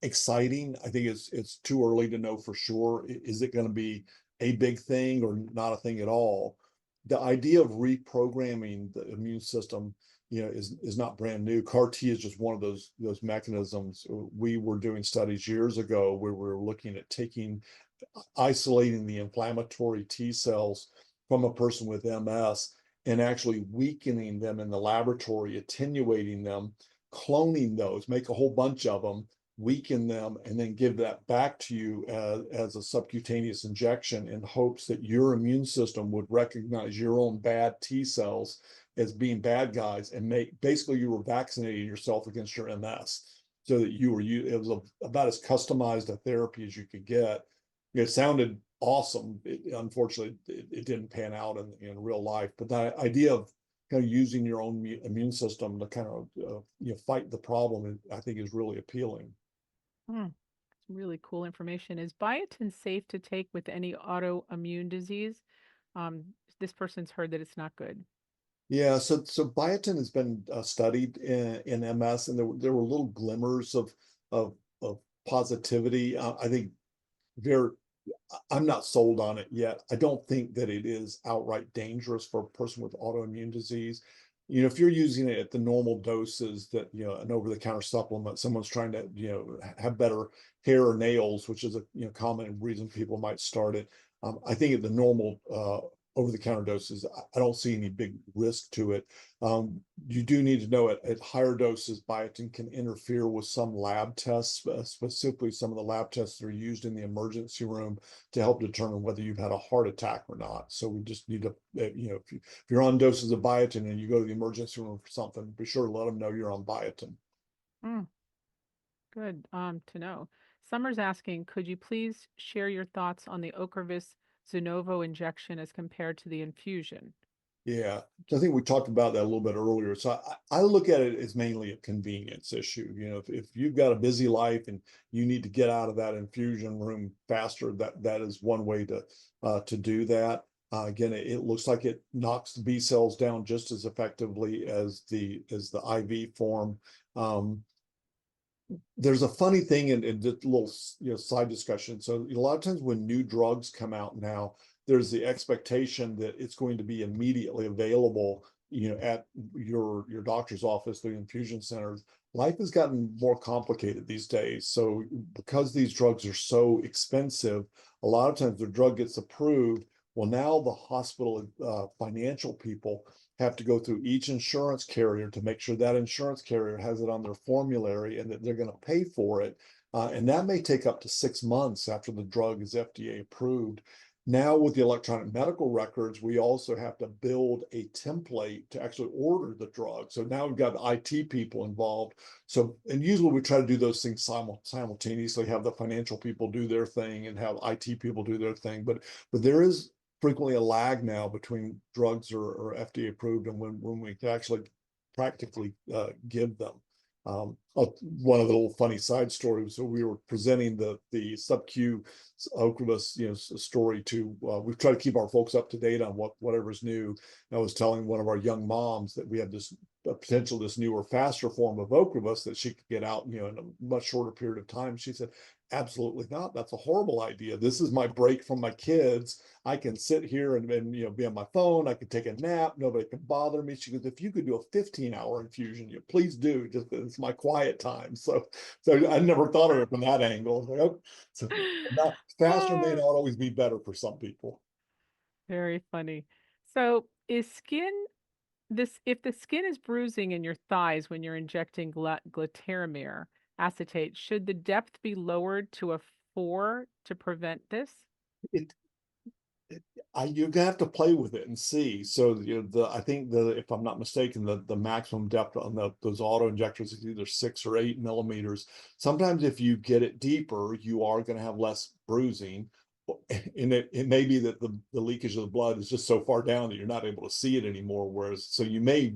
exciting. I think it's too early to know for sure. Is it going to be a big thing or not a thing at all? The idea of reprogramming the immune system, is not brand new. CAR T is just one of those mechanisms. We were doing studies years ago where we were looking at isolating the inflammatory T cells from a person with MS and actually weakening them in the laboratory, attenuating them, cloning those, make a whole bunch of them, weaken them, and then give that back to you as a subcutaneous injection in hopes that your immune system would recognize your own bad T cells as being bad guys and basically you were vaccinating yourself against your MS so that it was about as customized a therapy as you could get. It sounded awesome. Unfortunately, it didn't pan out in real life, but the idea of kind of using your own immune system to kind of fight the problem, I think is really appealing. Hmm, really cool information. Is biotin safe to take with any autoimmune disease? This person's heard that it's not good. Yeah, so biotin has been studied in MS, and there were little glimmers of positivity. I think there I'm not sold on it yet. I don't think that it is outright dangerous for a person with autoimmune disease. if you're using it at the normal doses that, an over-the-counter supplement, someone's trying to, have better hair or nails, which is a, common reason people might start it. I think at the normal over-the-counter doses, I don't see any big risk to it. You do need to know at higher doses, biotin can interfere with some lab tests, specifically some of the lab tests that are used in the emergency room to help determine whether you've had a heart attack or not. So we just need to, if you're on doses of biotin and you go to the emergency room for something, be sure to let them know you're on biotin. Mm, good to know. Summer's asking, could you please share your thoughts on the Ocrevus Zunovo injection as compared to the infusion? Yeah, so I think we talked about that a little bit earlier. So I look at it as mainly a convenience issue. If you've got a busy life and you need to get out of that infusion room faster, that is one way to do that. Again, it looks like it knocks the B cells down just as effectively as the IV form. There's a funny thing in just a little side discussion. So a lot of times when new drugs come out now, there's the expectation that it's going to be immediately available, at your doctor's office, the infusion centers. Life has gotten more complicated these days. So because these drugs are so expensive, a lot of times the drug gets approved. Well, now the hospital financial people have to go through each insurance carrier to make sure that insurance carrier has it on their formulary and that they're going to pay for it. And that may take up to 6 months after the drug is FDA approved. Now, with the electronic medical records, we also have to build a template to actually order the drug. So now we've got IT people involved. So, and usually we try to do those things simultaneously, have the financial people do their thing and have IT people do their thing. But there is frequently a lag now between drugs are FDA approved and when we can actually practically give them. One of the little funny side stories. So we were presenting the sub-Q Ocrevus, story to. We try to keep our folks up to date on whatever's new. And I was telling one of our young moms that we had this potential, this newer, faster form of Ocrevus that she could get out, in a much shorter period of time. She said, "Absolutely not. That's a horrible idea. This is my break from my kids. I can sit here and be on my phone. I can take a nap. Nobody can bother me." She goes, "If you could do a 15-hour infusion, please do. Just it's my quiet time." So I never thought of it from that angle. Like, oh, so not faster may Ah, not always be better for some people. very funny. So is skin this if the skin is bruising in your thighs when you're injecting glutathione acetate, should the depth be lowered to a 4 to prevent this? It you're gonna have to play with it and see. So I think if I'm not mistaken, the maximum depth on those auto injectors is either 6 or 8 millimeters. Sometimes if you get it deeper, you are going to have less bruising. And it may be that the leakage of the blood is just so far down that you're not able to see it anymore. Whereas, so you may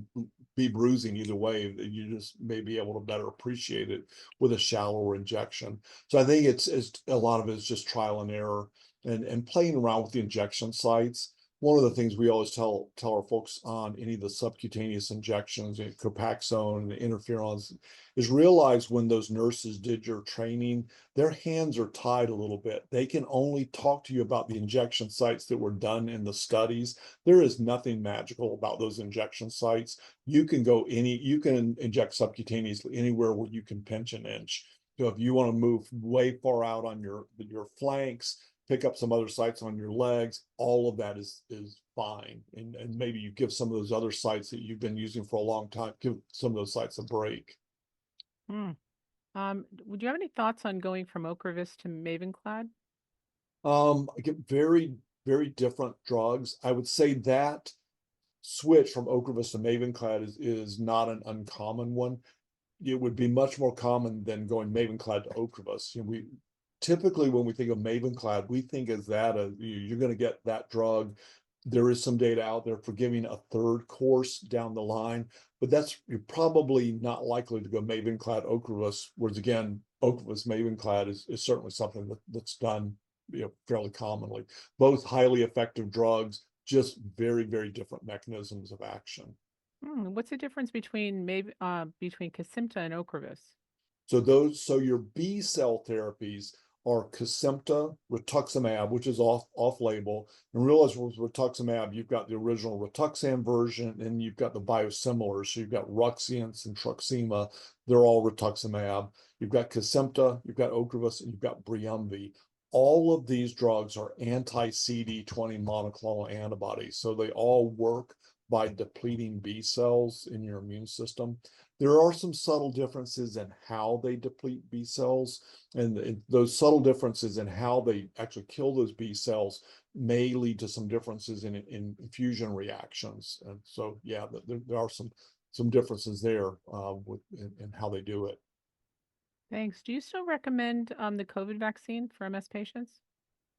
be bruising either way, that you just may be able to better appreciate it with a shallower injection. So I think it's a lot of it is just trial and error and playing around with the injection sites. One of the things we always tell our folks on any of the subcutaneous injections, Copaxone and the interferons, is realize when those nurses did your training, their hands are tied a little bit. They can only talk to you about the injection sites that were done in the studies. There is nothing magical about those injection sites. You can inject subcutaneously anywhere where you can pinch an inch. So if you want to move way far out on your flanks, pick up some other sites on your legs, all of that is fine. And maybe you give some of those other sites that you've been using for a long time, give some of those sites a break. Hmm. Would you have any thoughts on going from Ocrevus to Mavenclad? I get very, very different drugs. I would say that switch from Ocrevus to Mavenclad is not an uncommon one. It would be much more common than going Mavenclad to Ocrevus. We typically, when we think of Mavenclad, we think as that you're going to get that drug. There is some data out there for giving a third course down the line, but you're probably not likely to go Mavenclad Ocrevus. Whereas again, Ocrevus Mavenclad is certainly something that's done fairly commonly. Both highly effective drugs, just very, very different mechanisms of action. What's the difference between Kesimpta and Ocrevus? So your B cell therapies are Kesimpta, rituximab, which is off label. And realize with rituximab, you've got the original Rituxan version, and you've got the biosimilars. So you've got Ruxience and Truxima. They're all rituximab. You've got Kesimpta, you've got Ocrevus, and you've got Briumvi. All of these drugs are anti-CD20 monoclonal antibodies. So they all work by depleting B cells in your immune system. There are some subtle differences in how they deplete B cells, and those subtle differences in how they actually kill those B cells may lead to some differences in infusion reactions. And so, yeah, there are some differences there in how they do it. Thanks. Do you still recommend the COVID vaccine for MS patients?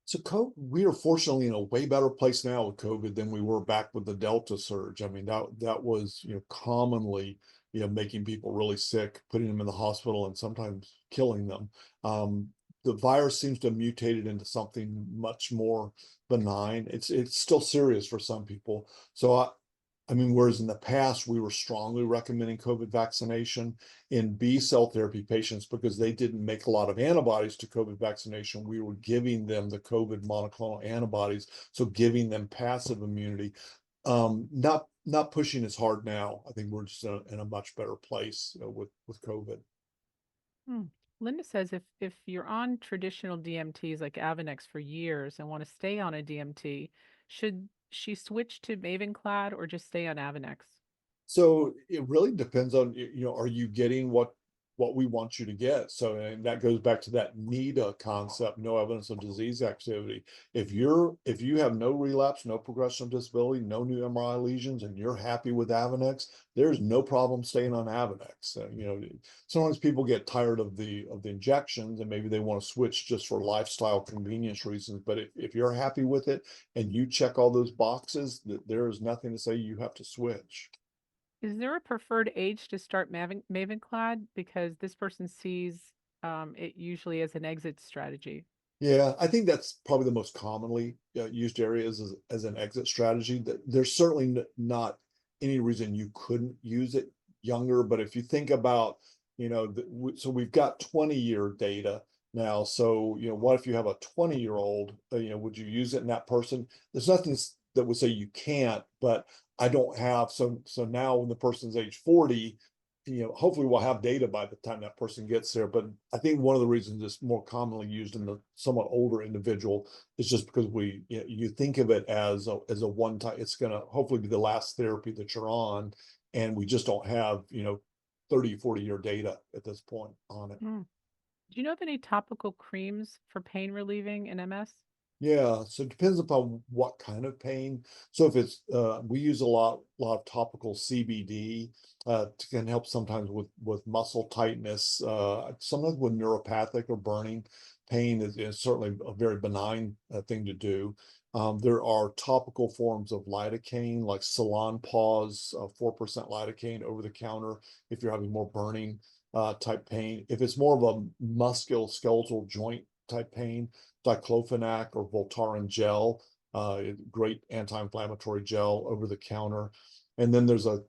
So we are fortunately in a way better place now with COVID than we were back with the Delta surge. I mean, that was, commonly, making people really sick, putting them in the hospital and sometimes killing them. The virus seems to have mutated into something much more benign. It's still serious for some people. So I mean, whereas in the past we were strongly recommending COVID vaccination in B cell therapy patients because they didn't make a lot of antibodies to COVID vaccination, we were giving them the COVID monoclonal antibodies, so giving them passive immunity. Not pushing as hard now. I think we're just in a much better place with COVID. Hmm. Linda says if you're on traditional DMTs like Avonex for years and want to stay on a DMT, should she switch to Mavenclad or just stay on Avonex? So it really depends on, are you getting what we want you to get? So, and that goes back to that NEDA concept, no evidence of disease activity. If you have no relapse, no progression of disability, no new MRI lesions, and you're happy with Avonex, there's no problem staying on Avonex. Sometimes people get tired of the injections and maybe they want to switch just for lifestyle convenience reasons. But if you're happy with it and you check all those boxes, there is nothing to say you have to switch. Is there a preferred age to start Mavenclad? Because this person sees it usually as an exit strategy. Yeah, I think that's probably the most commonly used area as an exit strategy. There's certainly not any reason you couldn't use it younger, but if you think about, so we've got 20-year data now. So, what if you have a 20-year-old, would you use it in that person? There's nothing that would say you can't, but I don't have, so now when the person's age 40, hopefully we'll have data by the time that person gets there. But I think one of the reasons it's more commonly used in the somewhat older individual is just because you think of it as a one time, it's going to hopefully be the last therapy that you're on. And we just don't have, 30, 40-year data at this point on it. Hmm. Do you know of any topical creams for pain relieving in MS? Yeah, so it depends upon what kind of pain. So if it's we use a lot of topical CBD can help sometimes with muscle tightness. Sometimes with neuropathic or burning pain is certainly a very benign thing to do. There are topical forms of lidocaine like Salonpause, 4% lidocaine over the counter if you're having more burning type pain. If it's more of a musculoskeletal joint type pain, diclofenac or Voltaren gel, great anti-inflammatory gel over the counter. And then there's a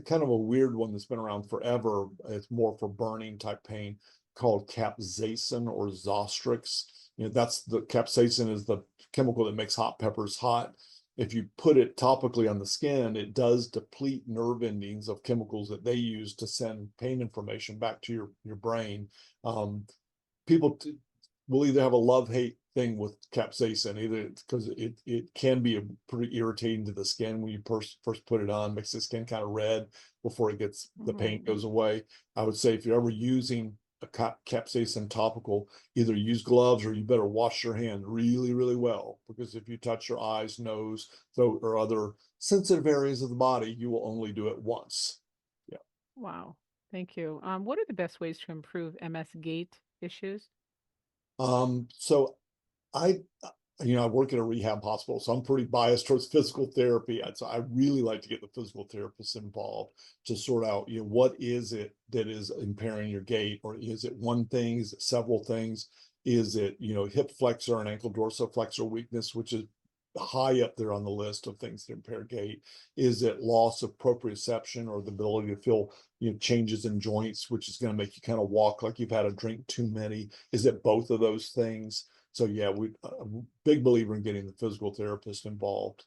kind of a weird one that's been around forever. It's more for burning type pain called capsaicin or Zostrix. That's the capsaicin is the chemical that makes hot peppers hot. If you put it topically on the skin, it does deplete nerve endings of chemicals that they use to send pain information back to your brain. People will either have a love-hate thing with capsaicin, either because it can be pretty irritating to the skin when you first put it on, makes the skin kind of red before the pain goes away. I would say if you're ever using a capsaicin topical, either use gloves or you better wash your hand really, really well, because if you touch your eyes, nose, throat, or other sensitive areas of the body, you will only do it once. Yeah. Wow. Thank you. What are the best ways to improve MS gait issues? So I, I work in a rehab hospital, so I'm pretty biased towards physical therapy. So I really like to get the physical therapists involved to sort out, what is it that is impairing your gait, or is it one thing? Is it several things? Is it, hip flexor and ankle dorsiflexor weakness, which is high up there on the list of things that impair gait. Is it loss of proprioception or the ability to feel, changes in joints, which is going to make you kind of walk like you've had a drink too many? Is it both of those things? So yeah, I'm a big believer in getting the physical therapist involved.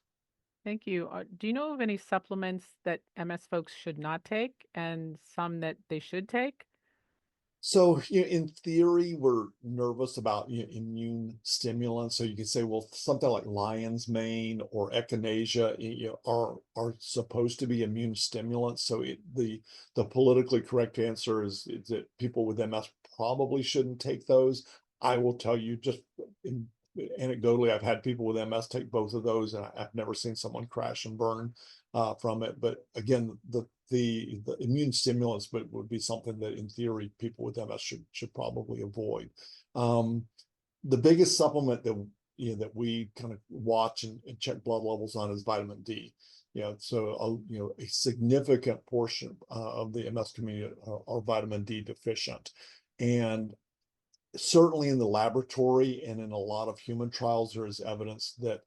Thank you. Do you know of any supplements that MS folks should not take and some that they should take? So, in theory, we're nervous about, immune stimulants. So you could say, well, something like lion's mane or echinacea, are supposed to be immune stimulants. So the politically correct answer is that people with MS probably shouldn't take those. I will tell you, just anecdotally, I've had people with MS take both of those, and I've never seen someone crash and burn from it. But again, the immune stimulants would be something that in theory people with MS should probably avoid. Um, the biggest supplement that that we kind of watch and check blood levels on is vitamin D. So a significant portion of the MS community are vitamin D deficient, and certainly in the laboratory and in a lot of human trials, there is evidence that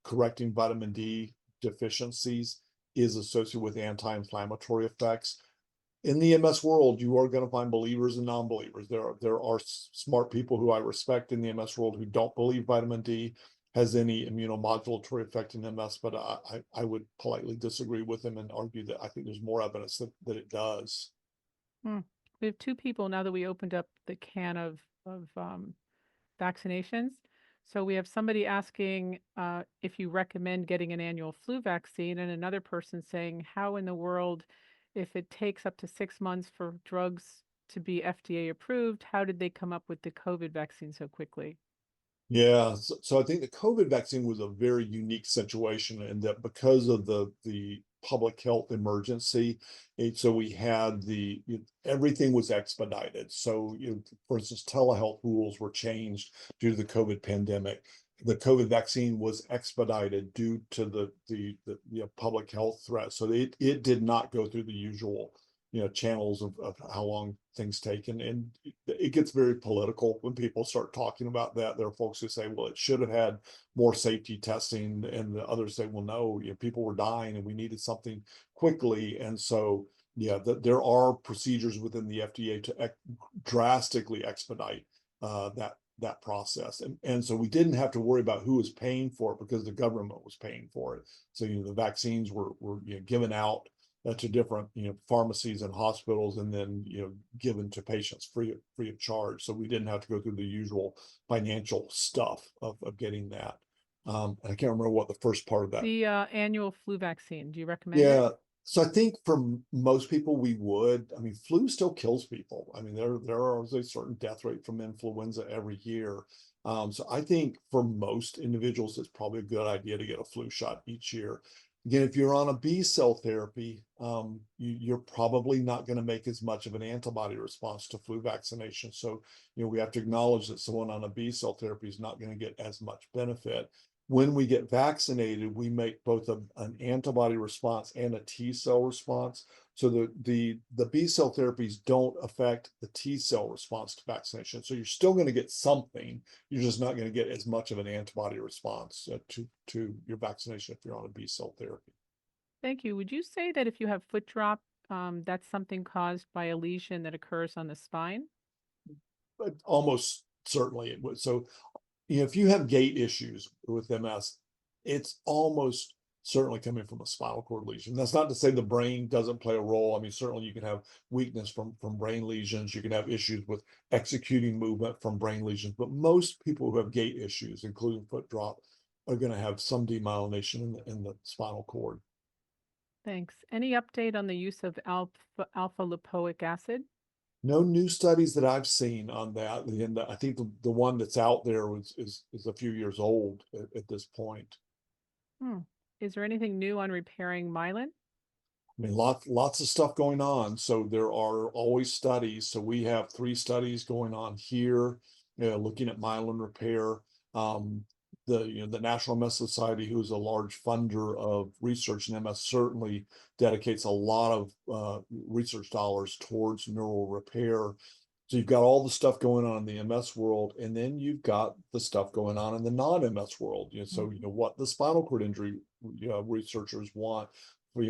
correcting vitamin D deficiencies is associated with anti-inflammatory effects. In the MS world, you are going to find believers and non-believers. There are smart people who I respect in the MS world who don't believe vitamin D has any immunomodulatory effect in MS, but I would politely disagree with them and argue that I think there's more evidence that it does. Hmm. We have two people now that we opened up the can of vaccinations. So we have somebody asking if you recommend getting an annual flu vaccine, and another person saying, how in the world, if it takes up to 6 months for drugs to be FDA approved, how did they come up with the COVID vaccine so quickly? Yeah, so I think the COVID vaccine was a very unique situation in that because of the public health emergency, so we had everything was expedited. So, for instance, telehealth rules were changed due to the COVID pandemic. The COVID vaccine was expedited due to the public health threat. So it did not go through the usual channels of how long things take, and it gets very political when people start talking about that. There are folks who say, well, it should have had more safety testing, and the others say, well, no, people were dying and we needed something quickly. And so yeah, there are procedures within the FDA to drastically expedite that process, and so we didn't have to worry about who was paying for it because the government was paying for it. So the vaccines were given out to different pharmacies and hospitals, and then given to patients free of charge. So we didn't have to go through the usual financial stuff of getting that. And I can't remember what the first part of that. The annual flu vaccine, do you recommend it? Yeah. So I think for most people we would. I mean, flu still kills people. I mean, there is a certain death rate from influenza every year. So I think for most individuals, it's probably a good idea to get a flu shot each year. Again, if you're on a B cell therapy, you're probably not going to make as much of an antibody response to flu vaccination. So, we have to acknowledge that someone on a B cell therapy is not going to get as much benefit. When we get vaccinated, we make both an antibody response and a T cell response. So the B cell therapies don't affect the T cell response to vaccination. So you're still going to get something. You're just not going to get as much of an antibody response to your vaccination if you're on a B cell therapy. Thank you. Would you say that if you have foot drop, that's something caused by a lesion that occurs on the spine? But almost certainly it would. So if you have gait issues with MS, it's almost certainly coming from a spinal cord lesion. That's not to say the brain doesn't play a role. I mean, certainly you can have weakness from brain lesions. You can have issues with executing movement from brain lesions, but most people who have gait issues, including foot drop, are going to have some demyelination in the spinal cord. Thanks. Any update on the use of alpha lipoic acid? No new studies that I've seen on that. And I think the one that's out there is a few years old at this point. Hmm. Is there anything new on repairing myelin? I mean, lots of stuff going on. So there are always studies. So we have 3 studies going on here, looking at myelin repair. Um, the National MS Society, who is a large funder of research in MS, certainly dedicates a lot of research dollars towards neural repair. So you've got all the stuff going on in the MS world, and then you've got the stuff going on in the non-MS world. So Mhm. what the spinal cord injury researchers want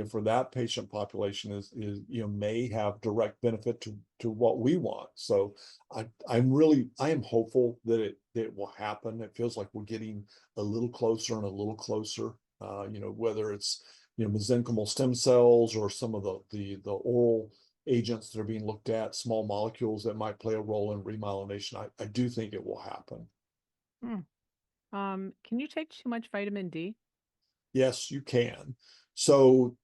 for that patient population is may have direct benefit to what we want. So I am hopeful that it will happen. It feels like we're getting a little closer and a little closer. Whether it's mesenchymal stem cells or some of the oral agents that are being looked at, small molecules that might play a role in remyelination. I do think it will happen. Mm. Can you take too much vitamin D? Yes, you can. So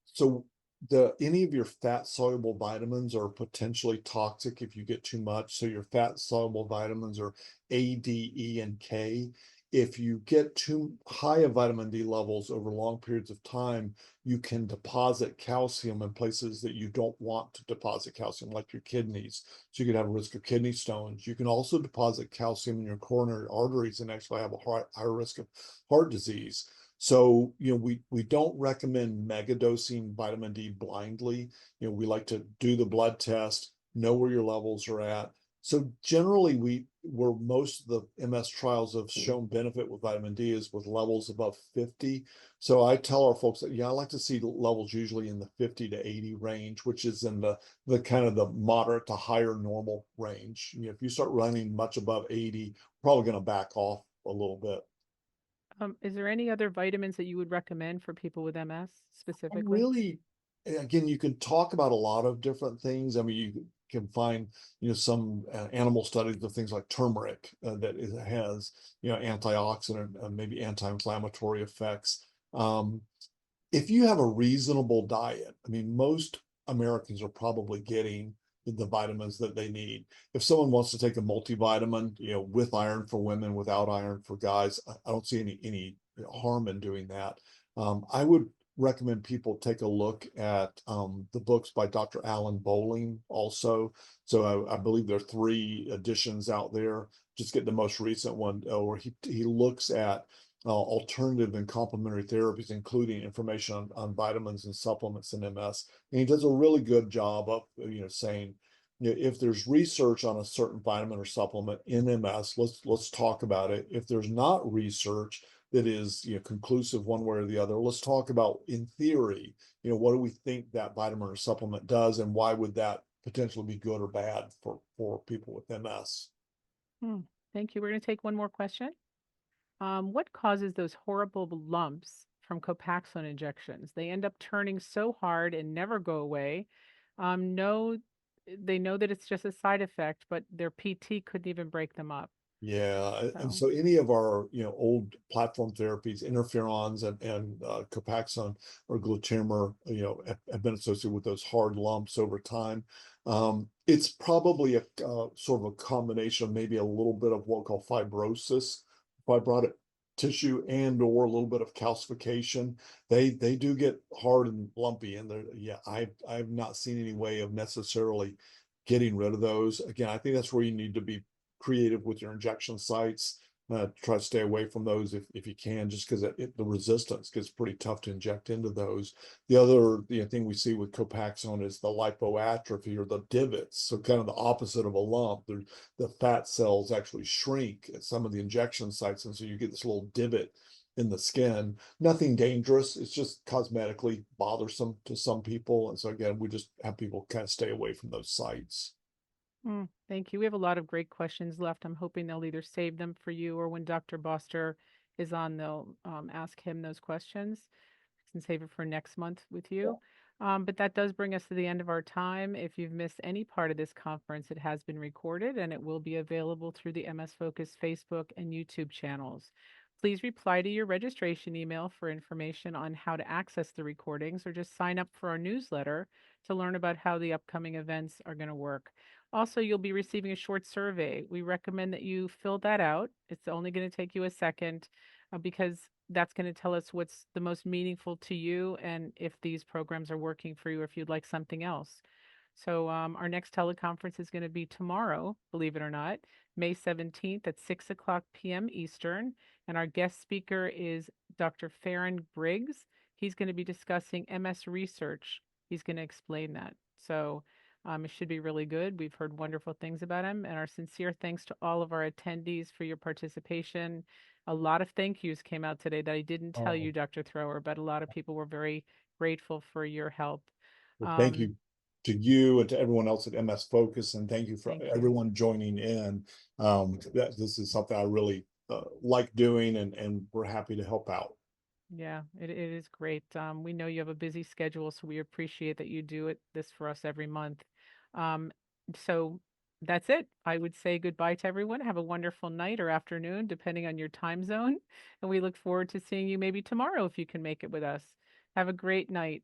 the any of your fat soluble vitamins are potentially toxic if you get too much. So your fat soluble vitamins are A, D, E, and K. If you get too high of vitamin D levels over long periods of time, you can deposit calcium in places that you don't want to deposit calcium, like your kidneys. So you could have a risk of kidney stones. You can also deposit calcium in your coronary arteries and actually have a higher risk of heart disease. So, we don't recommend megadosing vitamin D blindly. We like to do the blood test, know where your levels are at. So generally, where most of the MS trials have shown benefit with vitamin D is with levels above 50. So I tell our folks that, yeah, I like to see levels usually in the 50 to 80 range, which is in the kind of the moderate to higher normal range. If you start running much above 80, probably going to back off a little bit. Is there any other vitamins that you would recommend for people with MS I'm specifically? really, again, you can talk about a lot of different things. I mean, you can find, some animal studies of things like turmeric that has, antioxidant, maybe anti-inflammatory effects. Um, if you have a reasonable diet, I mean, most Americans are probably getting the vitamins that they need. If someone wants to take a multivitamin, with iron for women, without iron for guys, I don't see any harm in doing that. I would recommend people take a look at the books by Dr. Alan Bowling also. So I believe there are 3 editions out there. Just get the most recent one, where he looks at alternative and complementary therapies, including information on vitamins and supplements in MS. And he does a really good job of, saying, if there's research on a certain vitamin or supplement in MS, let's talk about it. If there's not research that is, conclusive one way or the other, let's talk about, in theory, what do we think that vitamin or supplement does, and why would that potentially be good or bad for people with MS? Hmm. Thank you. We're going to take one more question. What causes those horrible lumps from Copaxone injections? They end up turning so hard and never go away. No, they know that it's just a side effect, but their PT couldn't even break them up. Yeah, and So, so any of our old platform therapies, interferons and Copaxone or glutamer, have been associated with those hard lumps over time. It's probably a sort of a combination of maybe a little bit of what we call fibrosis, fibrotic tissue, and or a little bit of calcification. They do get hard and lumpy, and they're yeah. I've not seen any way of necessarily getting rid of those. Again, I think that's where you need to be creative with your injection sites. Try to stay away from those if you can, just because the resistance gets pretty tough to inject into those. The other thing we see with Copaxone is the lipoatrophy or the divots. So kind of the opposite of a lump. The fat cells actually shrink at some of the injection sites, and so you get this little divot in the skin. Nothing dangerous. It's just cosmetically bothersome to some people. And so again, we just have people kind of stay away from those sites. thank you. We have a lot of great questions left. I'm hoping they'll either save them for you or when Dr. Boster is on, they'll ask him those questions. And save it for next month with you. But that does bring us to the end of our time. If you've missed any part of this conference, it has been recorded and it will be available through the MS Focus Facebook and YouTube channels. Please reply to your registration email for information on how to access the recordings or just sign up for our newsletter to learn about how the upcoming events are going to work. Also, you'll be receiving a short survey. We recommend that you fill that out. It's only going to take you a second because that's going to tell us what's the most meaningful to you and if these programs are working for you or if you'd like something else. So our next teleconference is going to be tomorrow, believe it or not, May 17th at 6 o'clock p.m. Eastern. And our guest speaker is Dr. Farron Briggs. He's going to be discussing MS research. He's going to explain that. So It should be really good. We've heard wonderful things about him, and our sincere thanks to all of our attendees for your participation. A lot of thank yous came out today that I didn't tell Oh, you, Dr. Thrower, but a lot of people were very grateful for your help. well, thank Um, you to you and to everyone else at MS Focus, and thank you for thank you. everyone joining in. That this is something I really like doing, and we're happy to help out. Yeah, it is great. We know you have a busy schedule, so we appreciate that you do this for us every month. Um, so that's it. I would say goodbye to everyone. Have a wonderful night or afternoon, depending on your time zone. And we look forward to seeing you maybe tomorrow if you can make it with us. Have a great night.